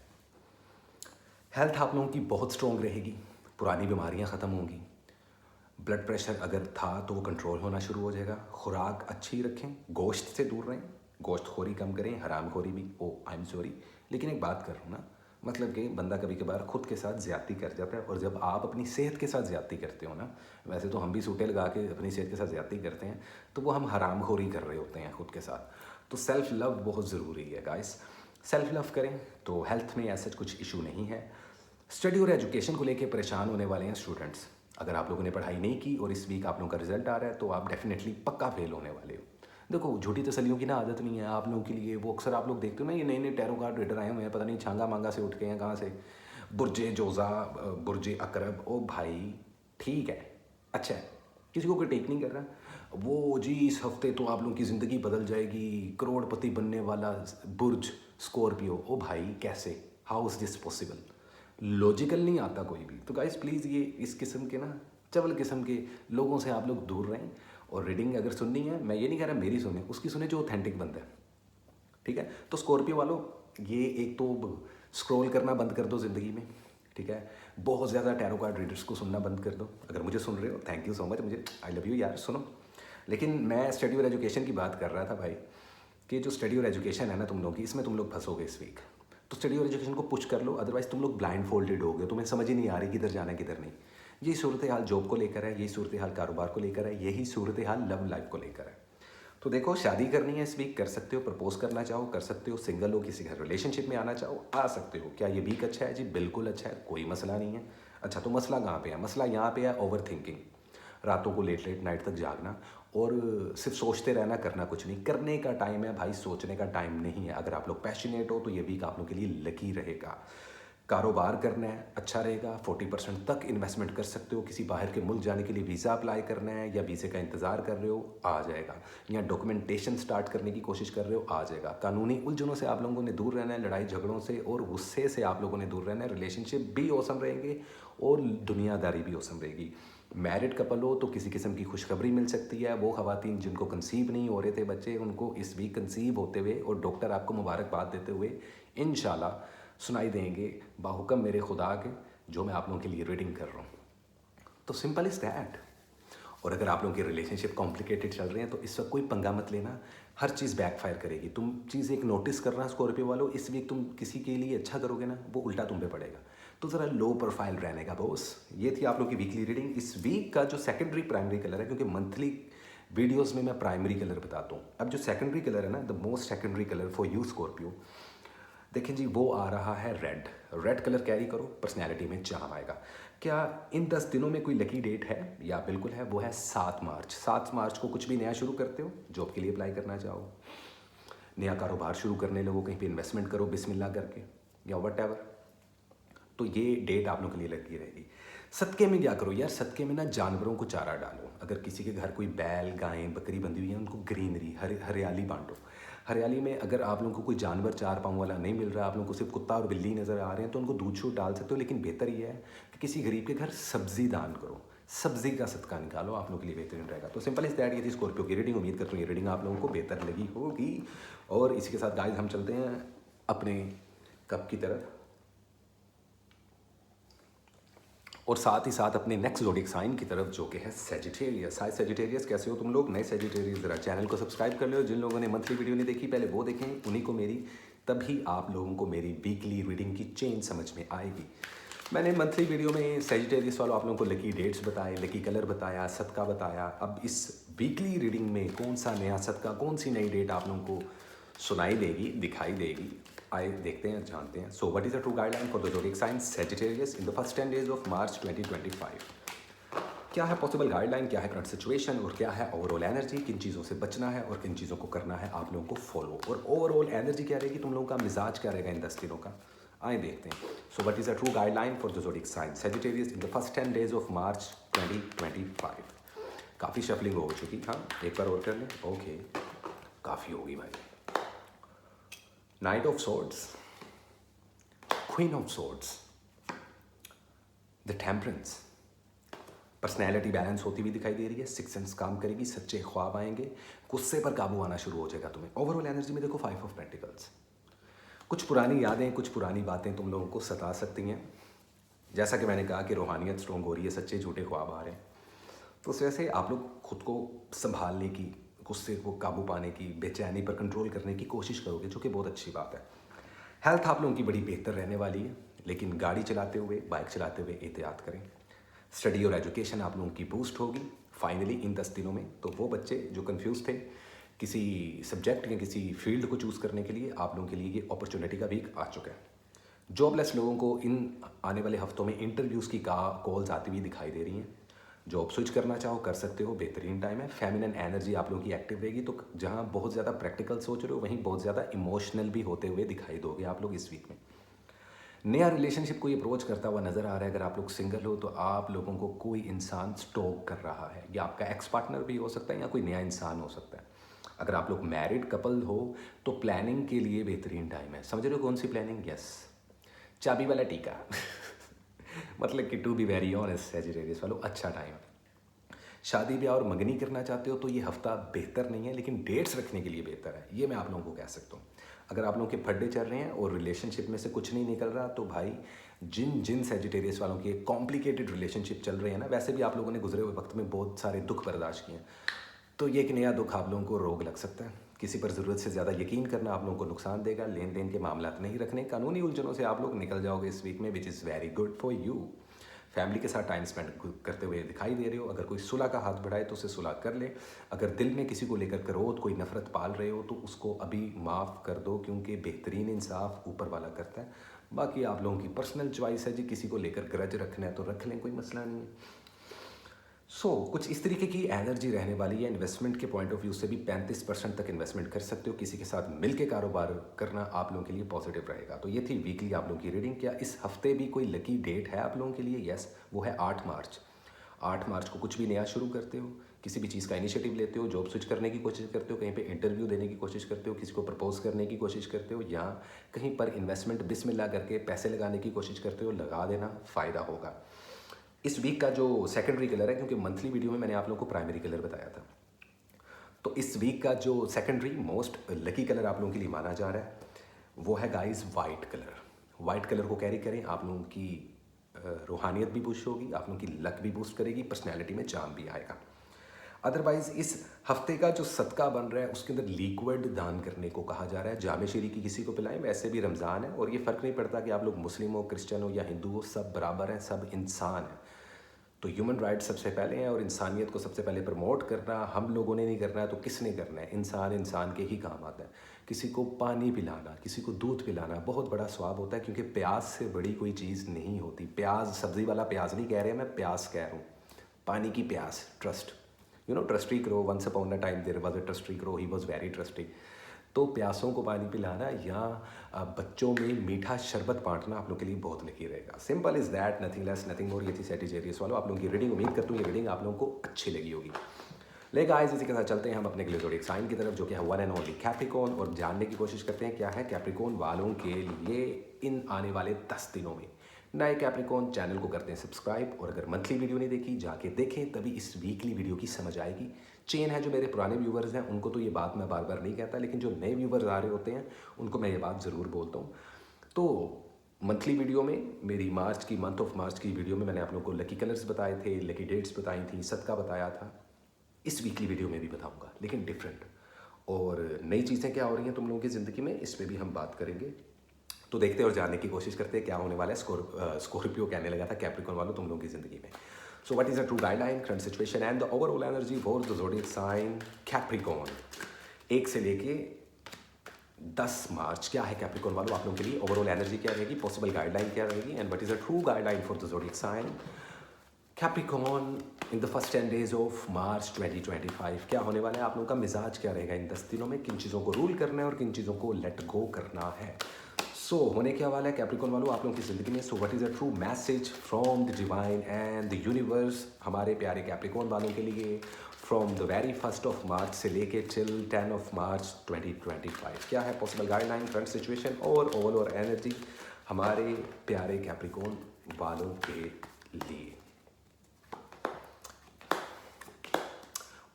हेल्थ आप लोगों की बहुत स्ट्रॉन्ग रहेगी, पुरानी बीमारियां ख़त्म होंगी। ब्लड प्रेशर अगर था तो वो कंट्रोल होना शुरू हो जाएगा। खुराक अच्छी रखें, गोश्त से दूर रहें, गोश्त खोरी कम करें, हराम खोरी भी। ओ आई एम सॉरी, लेकिन एक बात कर रहा हूँ ना, मतलब कि बंदा कभी कभार खुद के साथ ज़्यादती कर जाता है, और जब आप अपनी सेहत के साथ ज़्यादती करते हो ना, वैसे तो हम भी सूटे लगा के अपनी सेहत के साथ ज़्यादती करते हैं, तो वो हम हराम खोरी कर रहे होते हैं खुद के साथ। तो सेल्फ़ लव बहुत ज़रूरी है गाइस। सेल्फ़ लव करें तो हेल्थ में ऐसा कुछ इशू नहीं है। स्टडी और एजुकेशन को लेके परेशान होने वाले हैं स्टूडेंट्स। अगर आप लोगों ने पढ़ाई नहीं की और इस वीक आप लोगों का रिजल्ट आ रहा है तो आप डेफिनेटली पक्का फेल होने वाले हो। देखो झूठी तसलियों की ना आदत नहीं है आप लोगों के लिए। वो अक्सर आप लोग देखते हो ना, ये नए नए टैरो कार्ड रीडर आए हुए हैं, पता नहीं छांगा मांगा से उठ के हैं कहाँ से, बुर्जे जोज़ा, बुर्जे अकरब। ओ भाई ठीक है, अच्छा है, किसी को कोई टेक नहीं कर रहा। वो जी इस हफ्ते तो आप लोगों की ज़िंदगी बदल जाएगी, करोड़पति बनने वाला बुर्ज स्कॉर्पियो। ओ भाई कैसे, how is this possible? Logical नहीं आता कोई भी। तो गाइस प्लीज़ ये इस किस्म के ना चवल किस्म के लोगों से आप लोग दूर रहें। और रीडिंग अगर सुननी है, मैं ये नहीं कह रहा मेरी सुने, उसकी सुने जो ऑथेंटिक बंदा है, ठीक है। तो स्कॉर्पियो वालों, ये एक तो स्क्रॉल करना बंद कर दो ज़िंदगी में, ठीक है। बहुत ज़्यादा टैरो कार्ड रीडर्स को सुनना बंद कर दो। अगर मुझे सुन रहे हो थैंक यू सो मच, मुझे आई लव यू यार, सुनो। लेकिन मैं स्टडी और एजुकेशन की बात कर रहा था भाई, कि जो स्टडी और एजुकेशन है ना तुम लोगों की, इसमें तुम लोग फंसोगे इस वीक। तो स्टडी और एजुकेशन को पुश कर लो, अदरवाइज तुम लोग ब्लाइंड फोल्डेड हो गए, तुम्हें समझ ही नहीं आ रही किधर जाना है किधर नहीं। यही सूरत हाल जॉब को लेकर है, यही सूरत हाल कारोबार को लेकर है, यही सूरत हाल लव लाइफ को लेकर है। तो देखो शादी करनी है इस वीक, कर सकते हो। प्रपोज करना चाहो कर सकते हो। सिंगल हो, किसी घर रिलेशनशिप में आना चाहो आ सकते हो। क्या ये वीक अच्छा है? जी बिल्कुल अच्छा है, कोई मसला नहीं है। अच्छा तो मसला कहाँ पे है? मसला यहाँ पे है ओवर थिंकिंग, रातों को लेट लेट नाइट तक जागना और सिर्फ सोचते रहना, करना कुछ नहीं। करने का टाइम है भाई, सोचने का टाइम नहीं है। अगर आप लोग पैशनेट हो तो ये वीक आप लोग के लिए लकी रहेगा। कारोबार करना है, अच्छा रहेगा। 40% तक इन्वेस्टमेंट कर सकते हो। किसी बाहर के मुल्क जाने के लिए वीज़ा अप्लाई करना है या वीज़े का इंतज़ार कर रहे हो, आ जाएगा। या डॉक्यूमेंटेशन स्टार्ट करने की कोशिश कर रहे हो, आ जाएगा। कानूनी उलझनों से आप लोगों ने दूर रहना है, लड़ाई झगड़ों से और गुस्से से आप लोगों ने दूर रहना है। रिलेशनशिप भी औसम रहेंगे और दुनियादारी भी औसम रहेगी। मैरिड कपल हो तो किसी किस्म की खुशखबरी मिल सकती है। वो ख़वातीन जिनको कंसीव नहीं हो रहे थे बच्चे, उनको इस वीक कंसीव होते हुए और डॉक्टर आपको मुबारकबाद देते हुए इंशाल्लाह सुनाई देंगे बाहुकम मेरे खुदा के, जो मैं आप लोगों के लिए रीडिंग कर रहा हूँ। तो सिंपल इज़ दैट। और अगर आप लोगों के रिलेशनशिप कॉम्प्लिकेटेड चल रहे हैं तो इस वक्त कोई पंगा मत लेना, हर चीज़ बैकफायर करेगी। तुम चीज़ एक नोटिस करना स्कॉर्पियो वालों, इस वीक तुम किसी के लिए अच्छा करोगे ना, वो उल्टा तुम पे पड़ेगा। तो ज़रा लो प्रोफाइल रहने का बॉस। ये थी आप लोगों की वीकली रीडिंग। इस वीक का जो सेकेंडरी प्राइमरी कलर है, क्योंकि मंथली वीडियोज़ में मैं प्राइमरी कलर बताता हूँ, अब जो सेकेंडरी कलर है ना, the most secondary colour for you Scorpio, देखें जी वो आ रहा है रेड। रेड कलर कैरी करो, पर्सनैलिटी में चार्म आएगा। क्या इन 10 दिनों में कोई लकी डेट है? या बिल्कुल है, वो है 7 मार्च। 7 मार्च को कुछ भी नया शुरू करते हो, जॉब के लिए अप्लाई करना चाहो, नया कारोबार शुरू करने लगो, कहीं पे इन्वेस्टमेंट करो बिस्मिल्लाह करके, या वट। तो ये डेट आप लोगों के लिए लगी रहेगी। सदक़े में क्या करो यार, सदक़े में ना जानवरों को चारा डालो। अगर किसी के घर कोई बैल गाय बकरी बंधी हुई है, उनको ग्रीनरी हरियाली बांटो। हरियाली में अगर आप लोगों को कोई जानवर 4 पाँव वाला नहीं मिल रहा, आप लोगों को सिर्फ कुत्ता और बिल्ली नज़र आ रहे हैं, तो उनको दूध शूध डाल सकते हो। लेकिन बेहतर ये है कि किसी गरीब के घर सब्ज़ी दान करो, सब्ज़ी का सदका निकालो, आप लोगों के लिए बेहतरीन रहेगा। तो सिंपल इस दैट, ये थी स्कॉर्पियो की रीडिंग। उम्मीद करता हूँ ये रीडिंग आप लोगों को बेहतर लगी होगी। और इसी के साथ गाइस हम चलते हैं अपने कप की तरफ। और साथ ही साथ अपने नेक्स्ट ज़ोडिएक साइन की तरफ जो कि है सेजिटेरियस। हाय सेजिटेरियस, कैसे हो तुम लोग? नए सेजिटेरियस ज़रा चैनल को सब्सक्राइब कर लो। जिन लोगों ने मंथली वीडियो नहीं देखी पहले वो देखें, उन्हीं को मेरी, तभी आप लोगों को मेरी वीकली रीडिंग की चेन समझ में आएगी। मैंने मंथली वीडियो में सेजिटेरियस वालों आप लोगों को लकी डेट्स बताए, लकी कलर बताया, सदका बताया। अब इस वीकली रीडिंग में कौन सा नया सदका, कौन सी नई डेट आप लोगों को सुनाई देगी, दिखाई देगी, आइए देखते हैं, जानते हैं। So what is the true guideline for the zodiac sign Sagittarius in the first 10 days of March 2025? क्या है पॉसिबल गाइडलाइन, क्या है करंट सिचुएशन और क्या है ओवरऑल एनर्जी, किन चीज़ों से बचना है और किन चीज़ों को करना है आप लोगों को फॉलो, और ओवरऑल एनर्जी क्या रहेगी, तुम लोगों का मिजाज क्या रहेगा इन 10 दिनों का, आइए देखते हैं। So what is the true guideline for the zodiac sign Sagittarius in the first 10 days of March 2025? काफ़ी शफलिंग हो चुकी, हाँ एक बार और कर लें। ओके, काफ़ी होगी भाई। Night of swords, queen of swords, the temperance, personality balance होती हुई दिखाई दे रही है, सिक्स सेंस काम करेगी, सच्चे ख्वाब आएंगे, गुस्से पर काबू आना शुरू हो जाएगा तुम्हें। ओवरऑल एनर्जी में देखो 5 ऑफ पेंटिकल्स, कुछ पुरानी यादें, कुछ पुरानी बातें तुम लोगों को सता सकती हैं। जैसा कि मैंने कहा कि रूहानियत स्ट्रॉन्ग हो रही है, सच्चे झूठे ख्वाब आ रहे हैं, तो उस वजह से आप लोग खुद को संभालने की, गुस्से को काबू पाने की, बेचैनी पर कंट्रोल करने की कोशिश करोगे, जो कि बहुत अच्छी बात है। हेल्थ आप लोगों की बड़ी बेहतर रहने वाली है, लेकिन गाड़ी चलाते हुए, बाइक चलाते हुए एहतियात करें। स्टडी और एजुकेशन आप लोगों की बूस्ट होगी फाइनली इन 10 दिनों में। तो वो बच्चे जो कंफ्यूज थे किसी सब्जेक्ट या किसी फील्ड को चूज़ करने के लिए, आप लोगों के लिए ये अपॉर्चुनिटी का वीक आ चुका है। जॉबलेस लोगों को इन आने वाले हफ्तों में इंटरव्यूज़ की कॉल्स आती हुई दिखाई दे रही हैं। जॉब स्विच करना चाहो कर सकते हो, बेहतरीन टाइम है। फेमिनिन एनर्जी आप लोगों की एक्टिव रहेगी, तो जहाँ बहुत ज़्यादा प्रैक्टिकल सोच रहे हो वहीं बहुत ज़्यादा इमोशनल भी होते हुए दिखाई दोगे आप लोग इस वीक में। नया रिलेशनशिप कोई अप्रोच करता हुआ नज़र आ रहा है। अगर आप लोग सिंगल हो तो आप लोगों को कोई इंसान स्टॉक कर रहा है, या आपका एक्स पार्टनर भी हो सकता है या कोई नया इंसान हो सकता है। अगर आप लोग मैरिड कपल हो तो प्लानिंग के लिए बेहतरीन टाइम है। समझ रहे हो कौन सी प्लानिंग? यस, चाबी वाला टीका मतलब कि to be very honest Sagittarius वालों, अच्छा टाइम है। शादी ब्याह और मंगनी करना चाहते हो तो ये हफ्ता बेहतर नहीं है, लेकिन डेट्स रखने के लिए बेहतर है, ये मैं आप लोगों को कह सकता हूँ। अगर आप लोगों के फड्डे चल रहे हैं और रिलेशनशिप में से कुछ नहीं निकल रहा, तो भाई जिन जिन सेजिटेरियस वालों के कॉम्प्लिकेटेड रिलेशनशिप चल रहे हैं ना, वैसे भी आप लोगों ने गुजरे हुए वक्त में बहुत सारे दुख बर्दाश्त किए हैं, तो ये एक नया दुख आप लोगों को रोग लग सकता है। किसी पर ज़रूरत से ज़्यादा यकीन करना आप लोगों को नुकसान देगा। लेन देन के मामला नहीं रखने, कानूनी उलझनों से आप लोग निकल जाओगे इस वीक में, which is very good for you. Family के साथ टाइम स्पेंड करते हुए दिखाई दे रहे हो। अगर कोई सुलह का हाथ बढ़ाए तो उसे सुलह कर ले। अगर दिल में किसी को लेकर क्रोध, कोई नफरत पाल रहे हो तो उसको अभी माफ़ कर दो, क्योंकि बेहतरीन इंसाफ ऊपर वाला करता है। बाकी आप लोगों की पर्सनल चॉइस है जी, किसी को लेकर ग्रज रखना है तो रख लें, कोई मसला नहीं है। कुछ इस तरीके की एनर्जी रहने वाली है। इन्वेस्टमेंट के पॉइंट ऑफ व्यू से भी 35% तक इन्वेस्टमेंट कर सकते हो। किसी के साथ मिल के कारोबार करना आप लोगों के लिए पॉजिटिव रहेगा। तो ये थी वीकली आप लोगों की रीडिंग। क्या इस हफ्ते भी कोई लकी डेट है आप लोगों के लिए? यस, वो है 8 मार्च। 8 मार्च को कुछ भी नया शुरू करते हो, किसी भी चीज़ का इनिशिएटिव लेते हो, जॉब स्विच करने की कोशिश करते हो, कहीं पे इंटरव्यू देने की कोशिश करते हो, किसी को प्रपोज करने की कोशिश करते हो, या कहीं पर इन्वेस्टमेंट बिस्मिल्लाह करके पैसे लगाने की कोशिश करते हो, लगा देना, फ़ायदा होगा। इस वीक का जो सेकेंडरी कलर है, क्योंकि मंथली वीडियो में मैंने आप लोगों को प्राइमरी कलर बताया था, तो इस वीक का जो सेकेंडरी मोस्ट लकी कलर आप लोगों के लिए माना जा रहा है वो है guys white colour. White colour को कैरी करें, आप लोगों की रूहानियत भी बूस्ट होगी, आप लोगों की लक भी बूस्ट करेगी, पर्सनैलिटी में जाम भी आएगा। अदरवाइज़ इस हफ्ते का जो सदका बन रहा है उसके अंदर लिक्विड दान करने को कहा जा रहा है। जामे शीरी की किसी को पिलाएं। वैसे भी रमज़ान है और ये फ़र्क नहीं पड़ता कि आप लोग मुस्लिम हो, क्रिश्चियन हो या हिंदू हो, सब बराबर हैं, सब इंसान हैं। तो ह्यूमन राइट्स सबसे पहले हैं और इंसानियत को सबसे पहले प्रमोट करना हम लोगों ने नहीं करना है तो किसने करना है? इंसान इंसान के ही काम आता है। किसी को पानी पिलाना, किसी को दूध पिलाना बहुत बड़ा स्वाब होता है, क्योंकि प्यास से बड़ी कोई चीज़ नहीं होती। प्याज, सब्ज़ी वाला प्याज नहीं कह रहे हैं, मैं प्यास कह रहा हूँ, पानी की प्यास। Trust, you know, trusty crow, once upon a time there was a trusty crow, he was very trusty. तो प्यासों को पानी पिलाना या बच्चों में मीठा शरबत बांटना आप लोग के लिए बहुत लकी रहेगा। Simple is that, nothing less nothing more. ये थी सेजिटेरियस वालों आप लोगों की रीडिंग। उम्मीद करता हूँ ये रीडिंग आप लोगों को अच्छी लगी होगी। ले गाइस, इसी के साथ चलते हैं हम अपने ज़ोडिएक साइन की तरफ, जो कि है वन एंड ओनली कैप्रिकॉर्न, और जानने की कोशिश करते हैं क्या है कैप्रिकॉर्न वालों के लिए इन आने वाले 10 दिनों में। नए कैप्रिकॉर्न चैनल को करते हैं सब्सक्राइब, और अगर मंथली वीडियो नहीं देखी जाके देखें, तभी इस वीकली वीडियो की समझ आएगी। चेन है, जो मेरे पुराने व्यूवर्स हैं उनको तो ये बात मैं बार बार नहीं कहता, लेकिन जो नए व्यूवर्स आ रहे होते हैं उनको मैं ये बात ज़रूर बोलता हूँ। तो मंथली वीडियो में मेरी मंथ ऑफ मार्च की वीडियो में मैंने आप लोगों को लकी कलर्स बताए थे, लकी डेट्स बताई थी, सदका बताया था। इस वीकली वीडियो में भी बताऊंगा, लेकिन डिफरेंट। और नई चीज़ें क्या हो रही हैं तुम लोगों की ज़िंदगी में, इस पर भी हम बात करेंगे। तो देखते और जानने की कोशिश करते हैं क्या होने वाला है। स्कॉर्पियो कहने लगा था कैप्रिकॉर्न वालों तुम लोगों की ज़िंदगी में। So what is the true guideline, current situation and the overall energy for the zodiac sign Capricorn 1 से लेके 10 मार्च। क्या है कैप्रिकॉर्न वालों आप लोगों के लिए ओवरऑल एनर्जी, क्या रहेगी, पॉसिबल गाइडलाइन क्या रहेगी, and what is the true guideline for the zodiac sign Capricorn in the first 10 days of March 2025। क्या होने वाला है, आप लोगों का मिजाज क्या रहेगा इन 10 दिनों में, किन चीज़ों को रूल करना है और किन चीज़ों को लेट गो करना है। सो होने क्या वाला है कैप्रिकॉर्न वालों आप लोगों की ज़िंदगी में। So what is the true message from the divine and the universe हमारे प्यारे कैप्रिकॉर्न वालों के लिए from the very first of March से लेके टिल 10 ऑफ मार्च 2025। क्या है पॉसिबल गाइडलाइन, करंट सिचुएशन और ओवरऑल एनर्जी हमारे प्यारे कैप्रिकॉर्न वालों के लिए।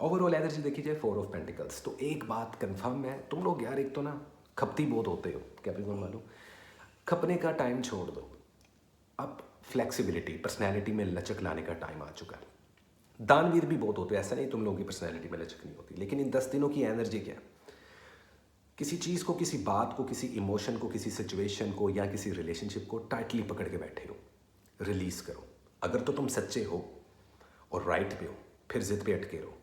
ओवरऑल एनर्जी देखी जाए 4 ऑफ पेंटिकल्स। तो एक बात कंफर्म है, तुम लोग यार एक तो ना खपती बहुत होते हो कैप्रिकॉर्न वालों, खपने का टाइम छोड़ दो। अब फ्लेक्सिबिलिटी, पर्सनैलिटी में लचक लाने का टाइम आ चुका है। दानवीर भी बहुत होते हैं, ऐसा नहीं तुम लोगों की पर्सनैलिटी में लचक नहीं होती, लेकिन इन 10 दिनों की एनर्जी क्या है, किसी चीज़ को, किसी बात को, किसी इमोशन को, किसी सिचुएशन को या किसी रिलेशनशिप को टाइटली पकड़ के बैठे हो, रिलीज़ करो। अगर तो तुम सच्चे हो और राइट पे हो फिर जिद पे अटके रहो,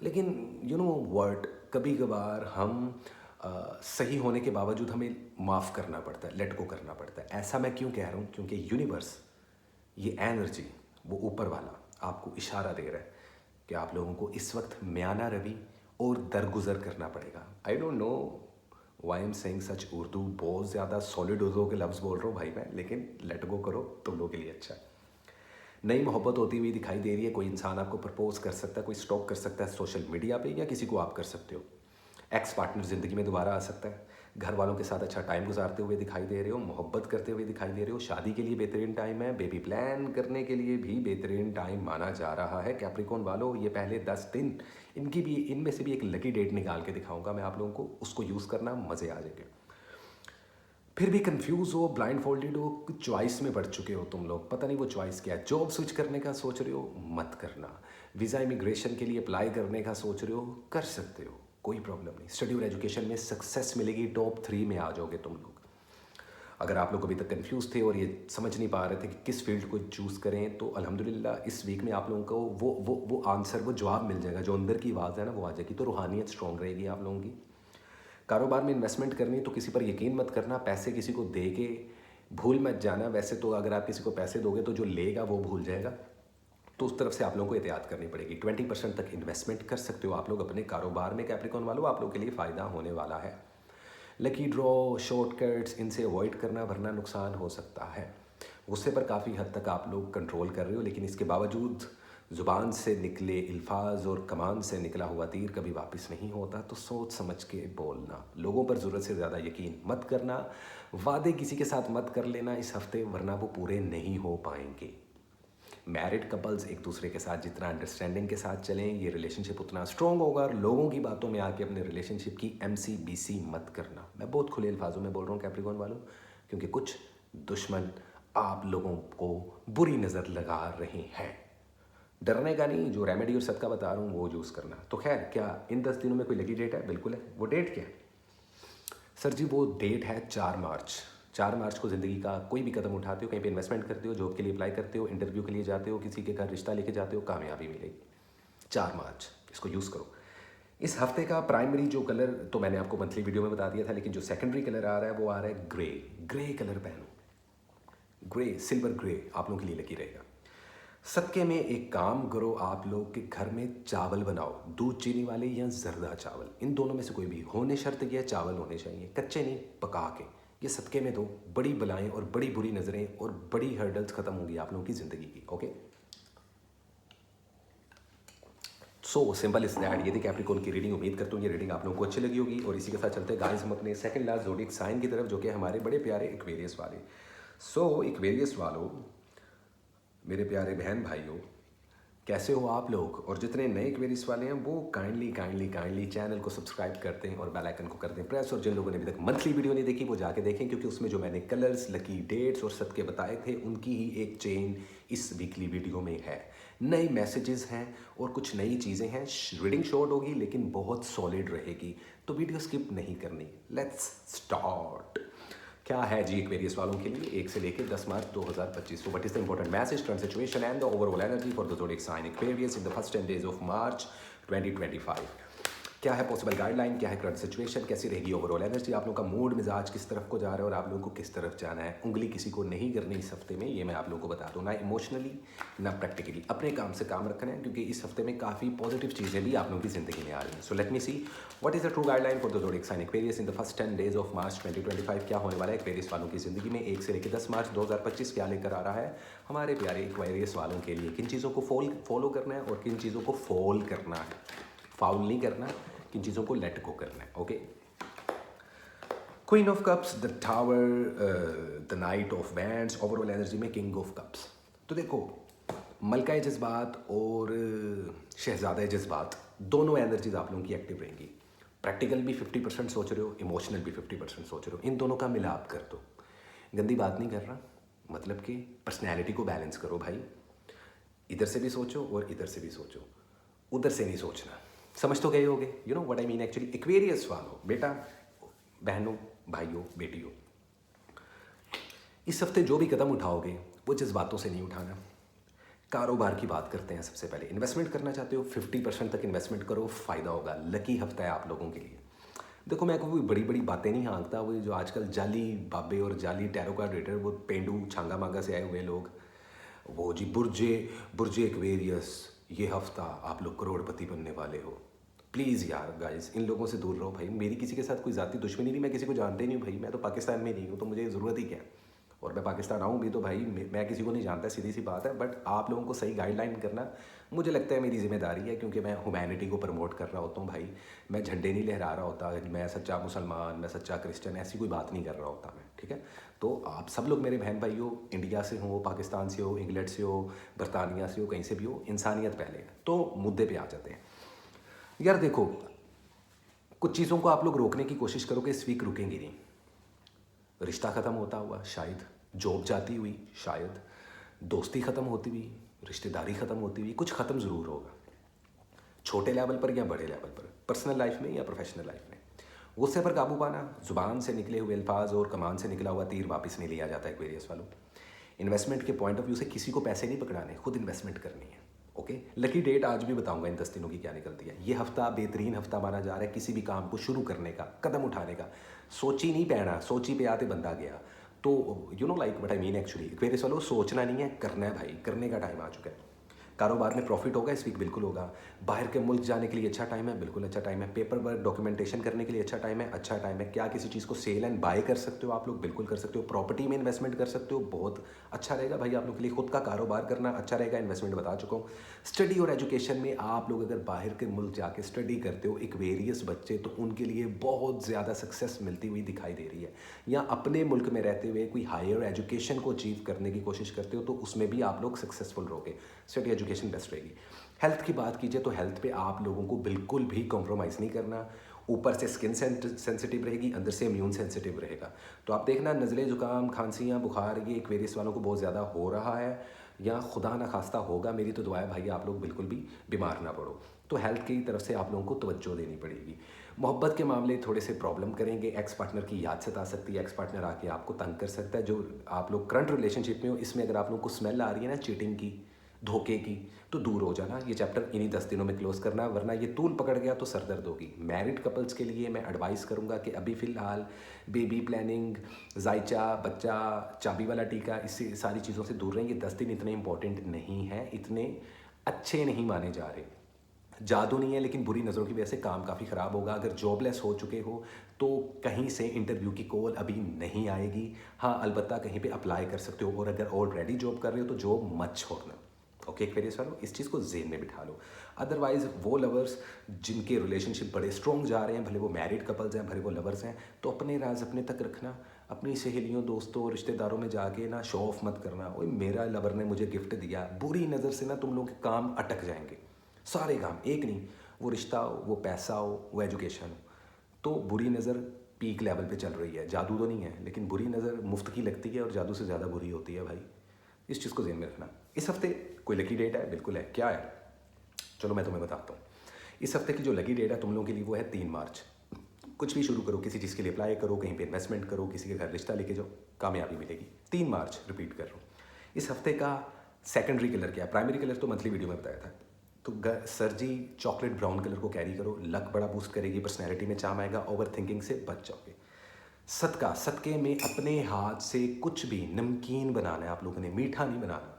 लेकिन यू नो वर्ड कभी कभार हम सही होने के बावजूद हमें माफ़ करना पड़ता है, लेट गो करना पड़ता है। ऐसा मैं क्यों कह रहा हूँ, क्योंकि यूनिवर्स, ये एनर्जी, वो ऊपर वाला आपको इशारा दे रहा है कि आप लोगों को इस वक्त म्याना रवि और दरगुजर करना पड़ेगा। I don't know why am saying सच उर्दू, बहुत ज़्यादा सॉलिड उर्दू के लफ्ज़ बोल रहा हूँ भाई मैं, लेकिन लेट गो करो, तुम लोगों के लिए अच्छा है। नई मोहब्बत होती हुई दिखाई दे रही है, कोई इंसान आपको प्रपोज कर सकता है, कोई स्टॉक कर सकता है सोशल मीडिया पे, या किसी को आप कर सकते हो। एक्स पार्टनर ज़िंदगी में दोबारा आ सकता है, घर वालों के साथ अच्छा टाइम गुजारते हुए दिखाई दे रहे हो, मोहब्बत करते हुए दिखाई दे रहे हो, शादी के लिए बेहतरीन टाइम है, बेबी प्लान करने के लिए भी बेहतरीन टाइम माना जा रहा है कैप्रिकॉर्न वालों। ये पहले 10 दिन इनमें से भी एक लकी डेट निकाल के दिखाऊंगा मैं आप लोगों को, उसको यूज़ करना, मज़े आ जाएंगे। फिर भी कंफ्यूज हो, ब्लाइंड फोल्डेड हो, कुछ चॉइस में बढ़ चुके हो तुम लोग, पता नहीं वो चॉइस क्या है। जॉब स्विच करने का सोच रहे हो, मत करना। वीज़ा इमिग्रेशन के लिए अप्लाई करने का सोच रहे हो, कर सकते हो, कोई प्रॉब्लम नहीं। स्टडी और एजुकेशन में सक्सेस मिलेगी, टॉप 3 में आ जाओगे तुम लोग। अगर आप लोग अभी तक कंफ्यूज थे और ये समझ नहीं पा रहे थे कि किस फील्ड को चूज़ करें, तो अल्हम्दुलिल्लाह इस वीक में आप लोगों को वो आंसर, वो जवाब मिल जाएगा, जो अंदर की आवाज़ है ना वो आ जाएगी। तो रूहानियत स्ट्रॉन्ग रहेगी आप लोगों की। कारोबार में इन्वेस्टमेंट करनी तो किसी पर यकीन मत करना, पैसे किसी को दे के भूल मत जाना। वैसे तो अगर आप किसी को पैसे दोगे तो जो लेगा वो भूल जाएगा, तो उस तरफ से आप लोगों को एहतियात करनी पड़ेगी। 20% तक इन्वेस्टमेंट कर सकते हो आप लोग अपने कारोबार में कैप्रिकॉर्न वालों, आप लोगों के लिए फ़ायदा होने वाला है। लकी ड्रॉ, शॉर्टकट्स, इनसे अवॉइड करना, वरना नुकसान हो सकता है। गुस्से पर काफ़ी हद तक आप लोग कंट्रोल कर रहे हो, लेकिन इसके बावजूद ज़ुबान से निकले अल्फाज और कमान से निकला हुआ तीर कभी वापस नहीं होता, तो सोच समझ के बोलना। लोगों पर ज़रूरत से ज़्यादा यकीन मत करना, वादे किसी के साथ मत कर लेना इस हफ्ते, वरना वो पूरे नहीं हो पाएंगे। मैरिड कपल्स एक दूसरे के साथ जितना अंडरस्टैंडिंग के साथ चलें, ये रिलेशनशिप उतना स्ट्रॉन्ग होगा। और लोगों की बातों में आके अपने रिलेशनशिप की MCBC मत करना। मैं बहुत खुले अल्फाजों में बोल रहा हूँ कैप्रिकॉर्न वालों, क्योंकि कुछ दुश्मन आप लोगों को बुरी नज़र लगा रहे हैं। डरने का नहीं, जो रेमेडी और सदका बता रहा हूँ वो यूज़ करना। तो खैर, क्या इन 10 दिनों में कोई लकी डेट है? बिल्कुल है। वो डेट क्या है सर जी? वो डेट है 4 मार्च। 4 मार्च को ज़िंदगी का कोई भी कदम उठाते हो, कहीं पे इन्वेस्टमेंट करते हो, जॉब के लिए अप्लाई करते हो, इंटरव्यू के लिए जाते हो, किसी के घर रिश्ता लेके जाते हो, कामयाबी मिलेगी। 4 मार्च, इसको यूज़ करो। इस हफ्ते का प्राइमरी जो कलर तो मैंने आपको मंथली वीडियो में बता दिया था, लेकिन जो सेकेंडरी कलर आ रहा है वो आ रहा है ग्रे। ग्रे कलर पहनो, ग्रे, सिल्वर ग्रे आप लोगों के लिए लकी रहेगा। सदके में एक काम करो, आप लोग के घर में चावल बनाओ, दूध चीनी वाले या जर्दा चावल, इन दोनों में से कोई भी होने शर्त यह चावल होने चाहिए, कच्चे नहीं, पका के। ये सदके में दो, बड़ी बलाएं और बड़ी बुरी नज़रें और बड़ी हर्डल्स ख़त्म होंगी आप लोगों की ज़िंदगी की। Okay, so simple is that. ये थी कैप्रिकॉर्न की रीडिंग। उम्मीद करता हूँ ये रीडिंग आप लोगों को अच्छी लगी होगी। और इसी के साथ चलते हैं गाइस हम अपने सेकंड लास्ट ज़ोडिएक साइन की तरफ, जो कि हमारे बड़े प्यारे एक्वेरियस वाले। सो एक्वेरियस वालों, मेरे प्यारे बहन भाइयों, कैसे हो आप लोग? और जितने नए क्वेरीज वाले हैं वो काइंडली चैनल को सब्सक्राइब करते हैं और बेल आइकन को करते हैं प्रेस। और जिन लोगों ने अभी तक मंथली वीडियो नहीं देखी वो जाके देखें, क्योंकि उसमें जो मैंने कलर्स, लकी डेट्स और सबके बताए थे उनकी ही एक चेन इस वीकली वीडियो में है। नए मैसेजेस हैं और कुछ नई चीज़ें हैं। रीडिंग शॉर्ट होगी लेकिन बहुत सॉलिड रहेगी, तो वीडियो स्किप नहीं करनी। Let's start. क्या है जी एक्वेरियस वालों के लिए 1 से लेकर 10 मार्च 2025? So what is the important message, current situation and the overall energy for the zodiac sign Aquarius in the first 10 days of March 2025? क्या है पॉसिबल गाइडलाइन, क्या है करंट सिचुएशन, कैसी रहेगी ओवरऑल एनर्जी, आप लोगों का मूड मिजाज किस तरफ को जा रहा है और आप लोगों को किस तरफ जाना है। उंगली किसी को नहीं करनी इस हफ्ते में, ये मैं आप लोगों को बता दूँ, ना इमोशनली ना प्रैक्टिकली। अपने काम से काम रखना है, क्योंकि इस हफ्ते में काफ़ी पॉजिटिव चीज़ें भी आप लोगों की जिंदगी में आ रही हैं। So let me see what is the true guideline for the zodiac sign Aquarius in the first 10 days of March 2025। क्या होने वाला है एक्वेरियस वालों की जिंदगी में 1 से लेकर 10 मार्च 2025? क्या लेकर आ रहा है हमारे प्यारे एक्वेरियस वालों के लिए? किन चीज़ों को फॉलो करना है और किन चीज़ों को फॉल करना है, फाउल नहीं करना, किन चीज़ों को लेट गो करना है। Okay, queen of cups, the tower, the night of wands, overall energy में किंग ऑफ कप्स। तो देखो, मलका जज्बात और शहजादा जज्बात दोनों एनर्जीज आप लोगों की एक्टिव रहेंगी। प्रैक्टिकल भी 50% सोच रहे हो, इमोशनल भी 50% सोच रहे हो, इन दोनों का मिलाप कर दो। गंदी बात नहीं कर रहा, मतलब कि पर्सनैलिटी को बैलेंस करो भाई। इधर से भी सोचो और इधर से भी सोचो, उधर से नहीं सोचना। समझ तो गए होगे, you know what I mean actually. Aquarius वालों, बेटा, बहनों, भाइयों, बेटियों, इस हफ्ते जो भी कदम उठाओगे वो जज्बातों से नहीं उठाना। कारोबार की बात करते हैं। सबसे पहले इन्वेस्टमेंट करना चाहते हो, 50% तक इन्वेस्टमेंट करो, फ़ायदा होगा। लकी हफ्ता है आप लोगों के लिए। देखो, मैं कोई बड़ी बड़ी बातें नहीं हाँकता, वो जो आजकल जाली बाबे और जाली टैरो कार्ड रीडर, वो पेंडू छांगा मांगा से आए हुए लोग, वो जी बुर्जे बुर्जे एक्वेरियस, ये हफ्ता आप लोग करोड़पति बनने वाले हो। प्लीज़ यार गाइस, इन लोगों से दूर रहो भाई। मेरी किसी के साथ कोई ज़ाती दुश्मनी नहीं, मैं किसी को जानते नहीं हूँ भाई। मैं तो पाकिस्तान में नहीं हूँ, तो मुझे ज़रूरत ही क्या है। और मैं पाकिस्तान आऊँ भी तो भाई मैं किसी को नहीं जानता, सीधी सी बात है। बट आप लोगों को सही गाइडलाइन करना मुझे लगता है मेरी जिम्मेदारी है, क्योंकि मैं ह्यूमैनिटी को प्रमोट कर रहा होता हूँ भाई। मैं झंडे नहीं लहरा रहा होता, मैं सच्चा मुसलमान, मैं सच्चा क्रिश्चियन, ऐसी कोई बात नहीं कर रहा होता मैं, ठीक है। तो आप सब लोग मेरे बहन भाई हो, इंडिया से हो, पाकिस्तान से हो, इंग्लैंड से हो, बरतानिया से हो, कहीं से भी हो, इंसानियत पहले है। तो मुद्दे पे आ जाते हैं यार। देखो, कुछ चीज़ों को आप लोग रोकने की कोशिश करोगे, इस वीक रुकेंगी नहीं। रिश्ता ख़त्म होता हुआ शायद, जॉब जाती हुई शायद, दोस्ती ख़त्म होती हुई, रिश्तेदारी ख़त्म होती हुई, कुछ ख़त्म ज़रूर होगा, छोटे लेवल पर या बड़े लेवल पर, पर्सनल लाइफ में या प्रोफेशनल लाइफ में। गुस्से पर काबू पाना, जुबान से निकले हुए अल्फाज और कमान से निकला हुआ तीर वापस नहीं लिया जाता एक्वेरियस वालों। इन्वेस्टमेंट के पॉइंट ऑफ व्यू से किसी को पैसे नहीं पकड़ाने, खुद इन्वेस्टमेंट करनी है। ओके, लकी डेट आज भी बताऊंगा इन 10 दिनों की क्या निकलती है। ये हफ्ता बेहतरीन हफ्ता माना जा रहा है किसी भी काम को शुरू करने का, कदम उठाने का। सोची नहीं पैना, सोची पे आते बंदा गया। तो you know like what I mean actually Aquarius वालों, सोचना नहीं है, करना है भाई। करने का टाइम आ चुका है। कारोबार में प्रॉफिट होगा इस वीक, बिल्कुल होगा। बाहर के मुल्क जाने के लिए अच्छा टाइम है, बिल्कुल अच्छा टाइम है। पेपर वर्क, डॉक्यूमेंटेशन करने के लिए अच्छा टाइम है, अच्छा टाइम है। क्या किसी चीज़ को सेल एंड बाय कर सकते हो आप लोग? बिल्कुल कर सकते हो। प्रॉपर्टी में इन्वेस्टमेंट कर सकते हो, बहुत अच्छा रहेगा भाई आप लोग के लिए। खुद का कारोबार करना अच्छा रहेगा, इन्वेस्टमेंट बता चुका हूँ। स्टडी और एजुकेशन में आप लोग अगर बाहर के मुल्क जाके स्टडी करते हो, एक्वेरियस बच्चे, तो उनके लिए बहुत ज़्यादा सक्सेस मिलती हुई दिखाई दे रही है। या अपने मुल्क में रहते हुए कोई हायर एजुकेशन को अचीव करने की कोशिश करते हो, तो उसमें भी आप लोग सक्सेसफुल रहोगे। स्टडी एजुकेशन बेस्ट रहेगी। हेल्थ की बात कीजिए तो हेल्थ पे आप लोगों को बिल्कुल भी कॉम्प्रोमाइज़ नहीं करना। ऊपर से स्किन सेंसिटिव रहेगी, अंदर से इम्यून सेंसिटिव रहेगा। तो आप देखना, नज़ले, ज़ुकाम, खांसियाँ, बुखार, ये एक्वेरियस वालों को बहुत ज़्यादा हो रहा है या खुदा ना खास्ता होगा। मेरी तो दुआ है भाई आप लोग बिल्कुल भी बीमार ना पड़ो। तो हेल्थ की तरफ से आप लोगों को तवज्जो देनी पड़ेगी। मोहब्बत के मामले थोड़े से प्रॉब्लम करेंगे। एक्स पार्टनर की याद सता सकती है, एक्स पार्टनर आके आपको तंग कर सकता है। जो आप लोग करंट रिलेशनशिप में हो, इसमें अगर आप लोगों को स्मेल आ रही है ना चीटिंग की, धोखे की, तो दूर हो जाना। ये चैप्टर इन्हीं 10 दिनों में क्लोज करना, वरना ये तूल पकड़ गया तो सरदर्द होगी। मैरिड कपल्स के लिए मैं एडवाइस करूंगा कि अभी फ़िलहाल बेबी प्लानिंग, जायचा, बच्चा, चाबी वाला टीका, इससे सारी चीज़ों से दूर रहें। ये 10 दिन इतने इंपॉर्टेंट नहीं है, इतने अच्छे नहीं माने जा रहे। जादू नहीं है, लेकिन बुरी नज़रों की वजह से काम काफ़ी ख़राब होगा। अगर जॉबलेस हो चुके हो तो कहीं से इंटरव्यू की कॉल अभी नहीं आएगी। हाँ, अलबत्ता कहीं पे अप्लाई कर सकते हो। और अगर ऑलरेडी जॉब कर रहे हो तो जॉब मत छोड़ना। ओके एक्वेरियस वालों, इस चीज़ को जेन में बिठा लो। अदरवाइज वो लवर्स जिनके रिलेशनशिप बड़े स्ट्रॉन्ग जा रहे हैं, भले वो मैरिड कपल्स हैं, भले वो लवर्स हैं, तो अपने राज अपने तक रखना। अपनी सहेलियों, दोस्तों, रिश्तेदारों में जाके ना शो ऑफ मत करना, ओए मेरा लवर ने मुझे गिफ्ट दिया, बुरी नज़र से ना तुम लोग के काम अटक जाएंगे, सारे काम, एक नहीं, वो रिश्ता हो, वो पैसा हो, वो एजुकेशन हो। तो बुरी नज़र पीक लेवल पे चल रही है, जादू तो नहीं है, लेकिन बुरी नज़र मुफ्त की लगती है और जादू से ज़्यादा बुरी होती है भाई। इस चीज़ को ध्यान में रखना। इस हफ्ते कोई लकी डेट है? बिल्कुल है। क्या है? चलो मैं तुम्हें बताता हूँ। इस हफ्ते की जो लकी डेट है तुम लोगों के लिए वो है 3 मार्च। कुछ भी शुरू करो, किसी चीज़ के लिए अप्लाई करो, कहीं पे इन्वेस्टमेंट करो, किसी के घर रिश्ता लेके जाओ, कामयाबी मिलेगी। 3 मार्च, रिपीट कर रहा हूँ। इस हफ्ते का सेकेंडरी कलर क्या है? प्राइमरी कलर तो मंथली वीडियो में बताया था। तो सर जी चॉकलेट ब्राउन कलर को कैरी करो, लक बड़ा बूस्ट करेगी, पर्सनैलिटी में चार्म आएगा, ओवर थिंकिंग से बच जाओगे। सदका, सदके में अपने हाथ से कुछ भी नमकीन बनाना है आप लोगों ने, मीठा नहीं बनाना,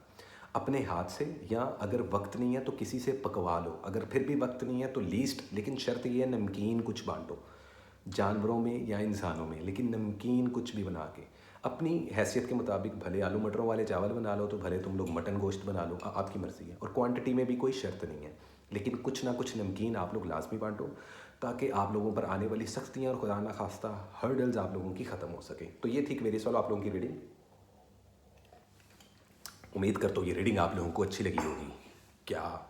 अपने हाथ से, या अगर वक्त नहीं है तो किसी से पकवा लो, अगर फिर भी वक्त नहीं है तो लीस्ट, लेकिन शर्त ये है नमकीन कुछ बांटो, जानवरों में या इंसानों में, लेकिन नमकीन कुछ भी बना के अपनी हैसियत के मुताबिक, भले आलू मटरों वाले चावल बना लो, तो भले तुम लोग मटन गोश्त बना लो, आपकी मर्ज़ी है, और क्वांटिटी में भी कोई शर्त नहीं है, लेकिन कुछ ना कुछ नमकीन आप लोग लाजमी बांटो, ताकि आप लोगों पर आने वाली सख्तियाँ और खुदा ना खास्ता हर्डल्स आप लोगों की ख़त्म हो सके। तो ये थी मेरी सवाल आप लोगों की रीडिंग। उम्मीद करता हूँ ये रीडिंग आप लोगों को अच्छी लगी होगी। क्या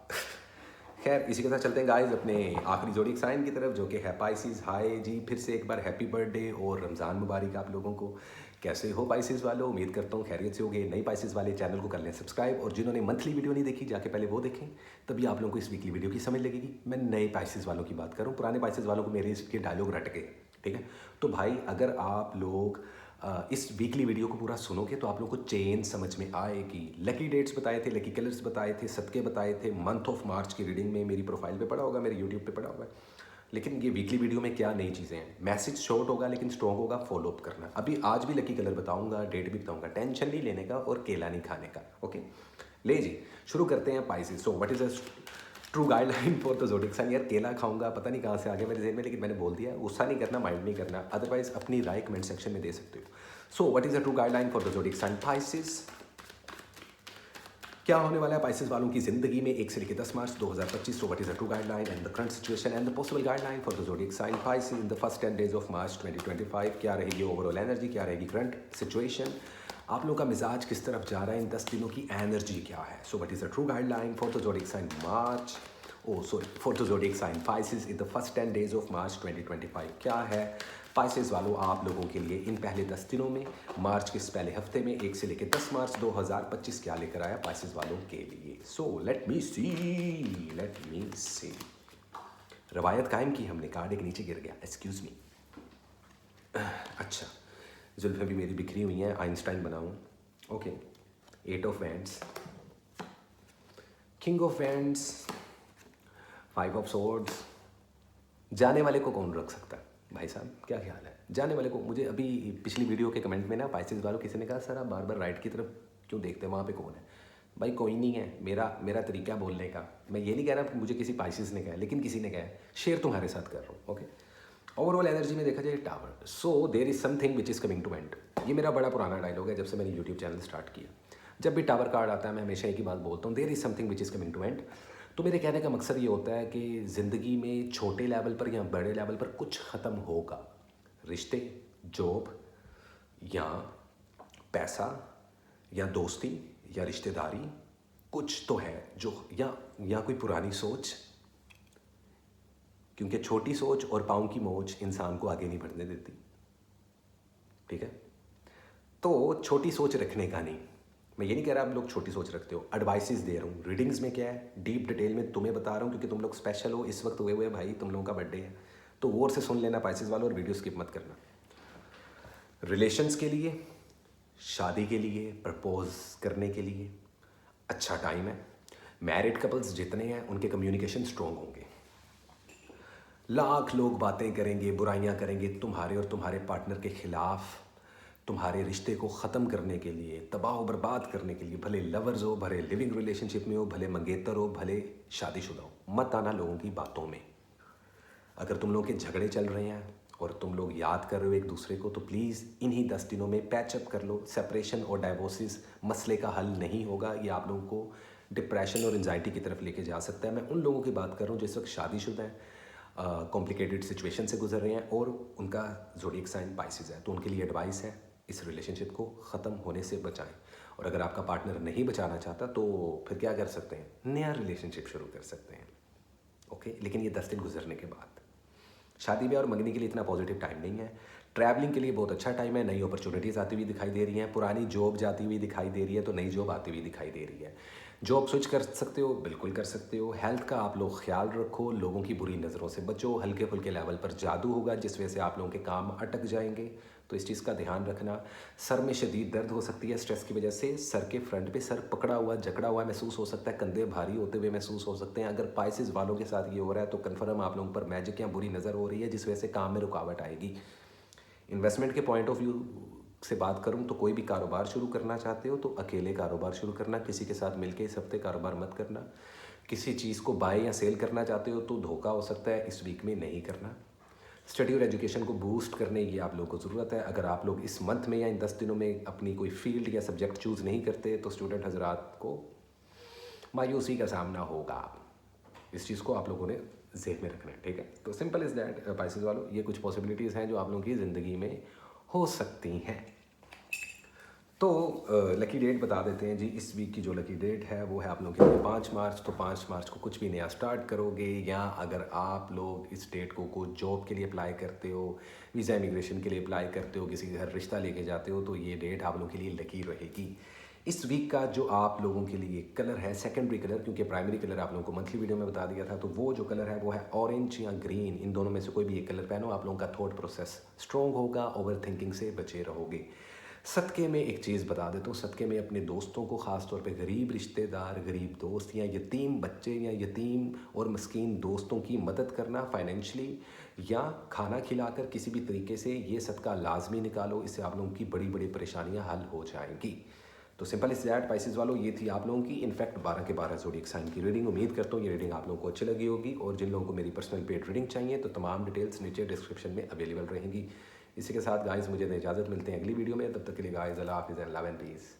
खैर, इसी के साथ चलते हैं गाइस अपने आखिरी जोड़ी साइन की तरफ, जो कि है पाइसिस। हाय जी, फिर से एक बार हैप्पी बर्थडे और रमज़ान मुबारक आप लोगों को। कैसे हो पाइसिस वालों? उम्मीद करता हूँ खैरियत से होगे। नई पाइसिस वाले चैनल को कर लें सब्सक्राइब, और जिन्होंने मंथली वीडियो नहीं देखी जाके पहले वो देखें, तभी आप लोगों को इस वीकली वीडियो की समझ लगेगी। मैं नए पाइसिस वालों की बात करूँ, पुराने पाइसिस वालों को मेरे इसके डायलॉग रट गए, ठीक है। तो भाई अगर आप लोग इस वीकली वीडियो को पूरा सुनोगे तो आप लोगों को चेन समझ में आएगी। लकी डेट्स बताए थे, लकी कलर्स बताए थे, सदके बताए थे, मंथ ऑफ मार्च की रीडिंग में मेरी प्रोफाइल पे पड़ा होगा, मेरे यूट्यूब पे पड़ा होगा। लेकिन ये वीकली वीडियो में क्या नई चीज़ें हैं, मैसेज शॉर्ट होगा लेकिन स्ट्रॉन्ग होगा, फॉलो अप करना। अभी आज भी लकी कलर बताऊंगा, डेट भी बताऊंगा, टेंशन नहीं लेने का और केला नहीं खाने का, ओके। ले जी, शुरू करते हैं Pisces. So what is a true guideline for the zodiac sign? यार केला खाऊंगा, पता नहीं कहाँ से आ गया मेरे जेहन में, लेकिन मैंने बोल दिया, गुस्सा नहीं करना, माइंड नहीं करना, अदरवाइज अपनी राय कमेंट सेक्शन में दे सकते हो। So what is a true guideline for the zodiac sign Pisces? क्या होने वाला है पाइसेस वालों की जिंदगी में 1 से लेकर 10 मार्च 2025? So what is a true guideline and the current situation and the possible guideline for the zodiac sign Pisces in the first 10 days of March 2025? क्या रहेगी ओवरऑल एनर्जी, क्या रहेगी करंट सिचुएशन, आप लोगों का मिजाज किस तरफ जा रहा है, इन 10 दिनों की एनर्जी क्या है? So what is a true guideline for the zodiac sign March, for the zodiac sign Pisces in the first 10 days of March 2025? क्या है पाइसेस वालों आप लोगों के लिए इन पहले 10 दिनों में, मार्च के इस पहले हफ्ते में 1 से लेकर 10 मार्च 2025 क्या लेकर आया पाइसेस वालों के लिए? सो लेट मी सी। रवायत कायम की हमने, कार्ड एक नीचे गिर गया, एक्सक्यूज मी। अच्छा, जुल्फें भी मेरी बिखरी हुई हैं, आइंस्टाइन बनाऊँ, okay. 8 of wands, king of wands, 5 of swords. जाने वाले को कौन रख सकता है भाई साहब, क्या ख्याल है? जाने वाले को, मुझे अभी पिछली वीडियो के कमेंट में ना पाइसेस वालों किसी ने कहा सर आप बार बार राइट की तरफ क्यों देखते हैं, वहाँ पे कौन है? भाई कोई नहीं है, मेरा तरीका बोलने का। मैं ये नहीं कह रहा मुझे किसी पाइसेस ने कहा, लेकिन किसी ने कहा, शेयर तुम्हारे साथ कर रहा हूँ, ओके। ओवरऑल एनर्जी में देखा जाए tower, so there is something which is coming to end. ये मेरा बड़ा पुराना डायलॉग है, जब से मैंने यूट्यूब चैनल स्टार्ट किया, जब भी टावर कार्ड आता है मैं हमेशा एक ही बात बोलता हूँ, there is something which is coming to end. तो मेरे कहने का मकसद ये होता है कि ज़िंदगी में छोटे लेवल पर या बड़े लेवल पर कुछ ख़त्म होगा, रिश्ते, जॉब, या पैसा, या दोस्ती, या रिश्तेदारी, कुछ तो है जो, या कोई पुरानी सोच, क्योंकि छोटी सोच और पाँव की मोच इंसान को आगे नहीं बढ़ने देती, ठीक है। तो छोटी सोच रखने का नहीं, मैं ये नहीं कह रहा आप लोग छोटी सोच रखते हो, एडवाइसेस दे रहा हूँ। रीडिंग्स में क्या है, डीप डिटेल में तुम्हें बता रहा हूँ, क्योंकि तुम लोग स्पेशल हो इस वक्त हुए हुए भाई, तुम लोगों का बर्थडे है, तो गौर से सुन लेना पाइसेस वालों, और वीडियो स्किप मत करना। रिलेशंस के लिए, शादी के लिए, प्रपोज करने के लिए अच्छा टाइम है। मैरिड कपल्स जितने हैं उनके कम्युनिकेशन स्ट्रॉन्ग होंगे। लाख लोग बातें करेंगे, बुराइयां करेंगे तुम्हारे और तुम्हारे पार्टनर के खिलाफ, तुम्हारे रिश्ते को ख़त्म करने के लिए, तबाह व बर्बाद करने के लिए, भले लवर्स हो, भले लिविंग रिलेशनशिप में हो, भले मंगेतर हो, भले शादीशुदा हो, मत आना लोगों की बातों में। अगर तुम लोगों के झगड़े चल रहे हैं और तुम लोग याद कर रहे हो एक दूसरे को, तो प्लीज़ इन्हीं 10 दिनों में पैचअप कर लो। सेपरेशन और डाइवोर्सिस मसले का हल नहीं होगा, ये आप लोगों को डिप्रेशन और एंजाइटी की तरफ लेके जा सकता है। मैं उन लोगों की बात कर रहा हूँ जो इस वक्त शादीशुदा हैं, कॉम्प्लिकेटेड सिचुएशन से गुजर रहे हैं, और उनका ज़ोडिएक साइन पाइसेस है, तो उनके लिए एडवाइस है इस रिलेशनशिप को ख़त्म होने से बचाएं। और अगर आपका पार्टनर नहीं बचाना चाहता तो फिर क्या कर सकते हैं, नया रिलेशनशिप शुरू कर सकते हैं। ओके, लेकिन ये 10 दिन गुजरने के बाद। शादी ब्याह और मंगनी के लिए इतना पॉजिटिव टाइम नहीं है। ट्रैवलिंग के लिए बहुत अच्छा टाइम है, नई अपॉर्चुनिटीज़ आती हुई दिखाई दे रही हैं, पुरानी जॉब जाती हुई दिखाई दे रही है तो नई जॉब आती हुई दिखाई दे रही है। जॉब स्विच कर सकते हो, बिल्कुल कर सकते हो। हेल्थ का आप लोग ख्याल रखो, लोगों की बुरी नज़रों से बचो, हल्के फुल्के लेवल पर जादू होगा जिस वजह से आप लोगों के काम अटक जाएंगे, तो इस चीज़ का ध्यान रखना। सर में शदीद दर्द हो सकती है स्ट्रेस की वजह से, सर के फ्रंट पे सर पकड़ा हुआ जकड़ा हुआ महसूस हो सकता है, कंधे भारी होते हुए महसूस हो सकते हैं। अगर पाइसेस वालों के साथ ये हो रहा है तो कन्फर्म आप लोगों पर मैजिक या बुरी नज़र हो रही है जिस वजह से काम में रुकावट आएगी। इन्वेस्टमेंट के पॉइंट ऑफ व्यू से बात करूं तो कोई भी कारोबार शुरू करना चाहते हो तो अकेले कारोबार शुरू करना, किसी के साथ मिलके इस हफ्ते कारोबार मत करना। किसी चीज़ को बाय या सेल करना चाहते हो तो धोखा हो सकता है, इस वीक में नहीं करना। स्टडी और एजुकेशन को बूस्ट करने की आप लोगों को ज़रूरत है। अगर आप लोग इस मंथ में या इन 10 दिनों में अपनी कोई फील्ड या सब्जेक्ट चूज़ नहीं करते तो स्टूडेंट हजरात को मायूसी का सामना होगा। इस चीज़ को आप लोगों ने ज़हन में रखना है, ठीक है। तो सिंपल इज़ दैट पाइसेस वालों, ये कुछ पॉसिबिलिटीज़ हैं जो आप लोगों की ज़िंदगी में हो सकती हैं। तो लकी डेट बता देते हैं जी। इस वीक की जो लकी डेट है वो है आप लोगों के लिए 5 मार्च। तो 5 मार्च को कुछ भी नया स्टार्ट करोगे, या अगर आप लोग इस डेट को कोई जॉब के लिए अप्लाई करते हो, वीज़ा इमिग्रेशन के लिए अप्लाई करते हो, किसी के घर रिश्ता लेके जाते हो, तो ये डेट आप लोगों के लिए लकी रहेगी। इस वीक का जो आप लोगों के लिए कलर है सेकेंडरी कलर, क्योंकि प्राइमरी कलर आप लोगों को मंथली वीडियो में बता दिया था, तो वो जो कलर है वो है ऑरेंज या ग्रीन। इन दोनों में से कोई भी एक कलर पहनो, आप लोगों का थॉट प्रोसेस स्ट्रॉन्ग होगा, ओवर थिंकिंग से बचे रहोगे। सदक़े में एक चीज़ बता देता हूँ, सदक़े में अपने दोस्तों को, ख़ास तौर पे गरीब रिश्तेदार, गरीब दोस्त या यतीम बच्चे या यतीम और मस्कीन दोस्तों की मदद करना फाइनेंशली या खाना खिलाकर किसी भी तरीके से, ये सदका लाजमी निकालो। इससे आप लोगों की बड़ी बड़ी परेशानियाँ हल हो जाएंगी। तो सिंपल इस दैट पाइसेस वालों, ये थी आप लोगों की इनफैक्ट 12 के 12 ज़ोडिएक साइन की रीडिंग। उम्मीद करता हूँ ये रीडिंग आप लोगों को अच्छी लगी होगी। और जिन लोगों को मेरी पर्सनल पेड रीडिंग चाहिए तो तमाम डिटेल्स नीचे डिस्क्रिप्शन में अवेलेबल रहेंगी। इसी के साथ गाइस मुझे इजाज़त, मिलते हैं अगली वीडियो में। तब तक के लिए गाइस अल्लाह हाफ़िज़ एंड लव एंड पीस।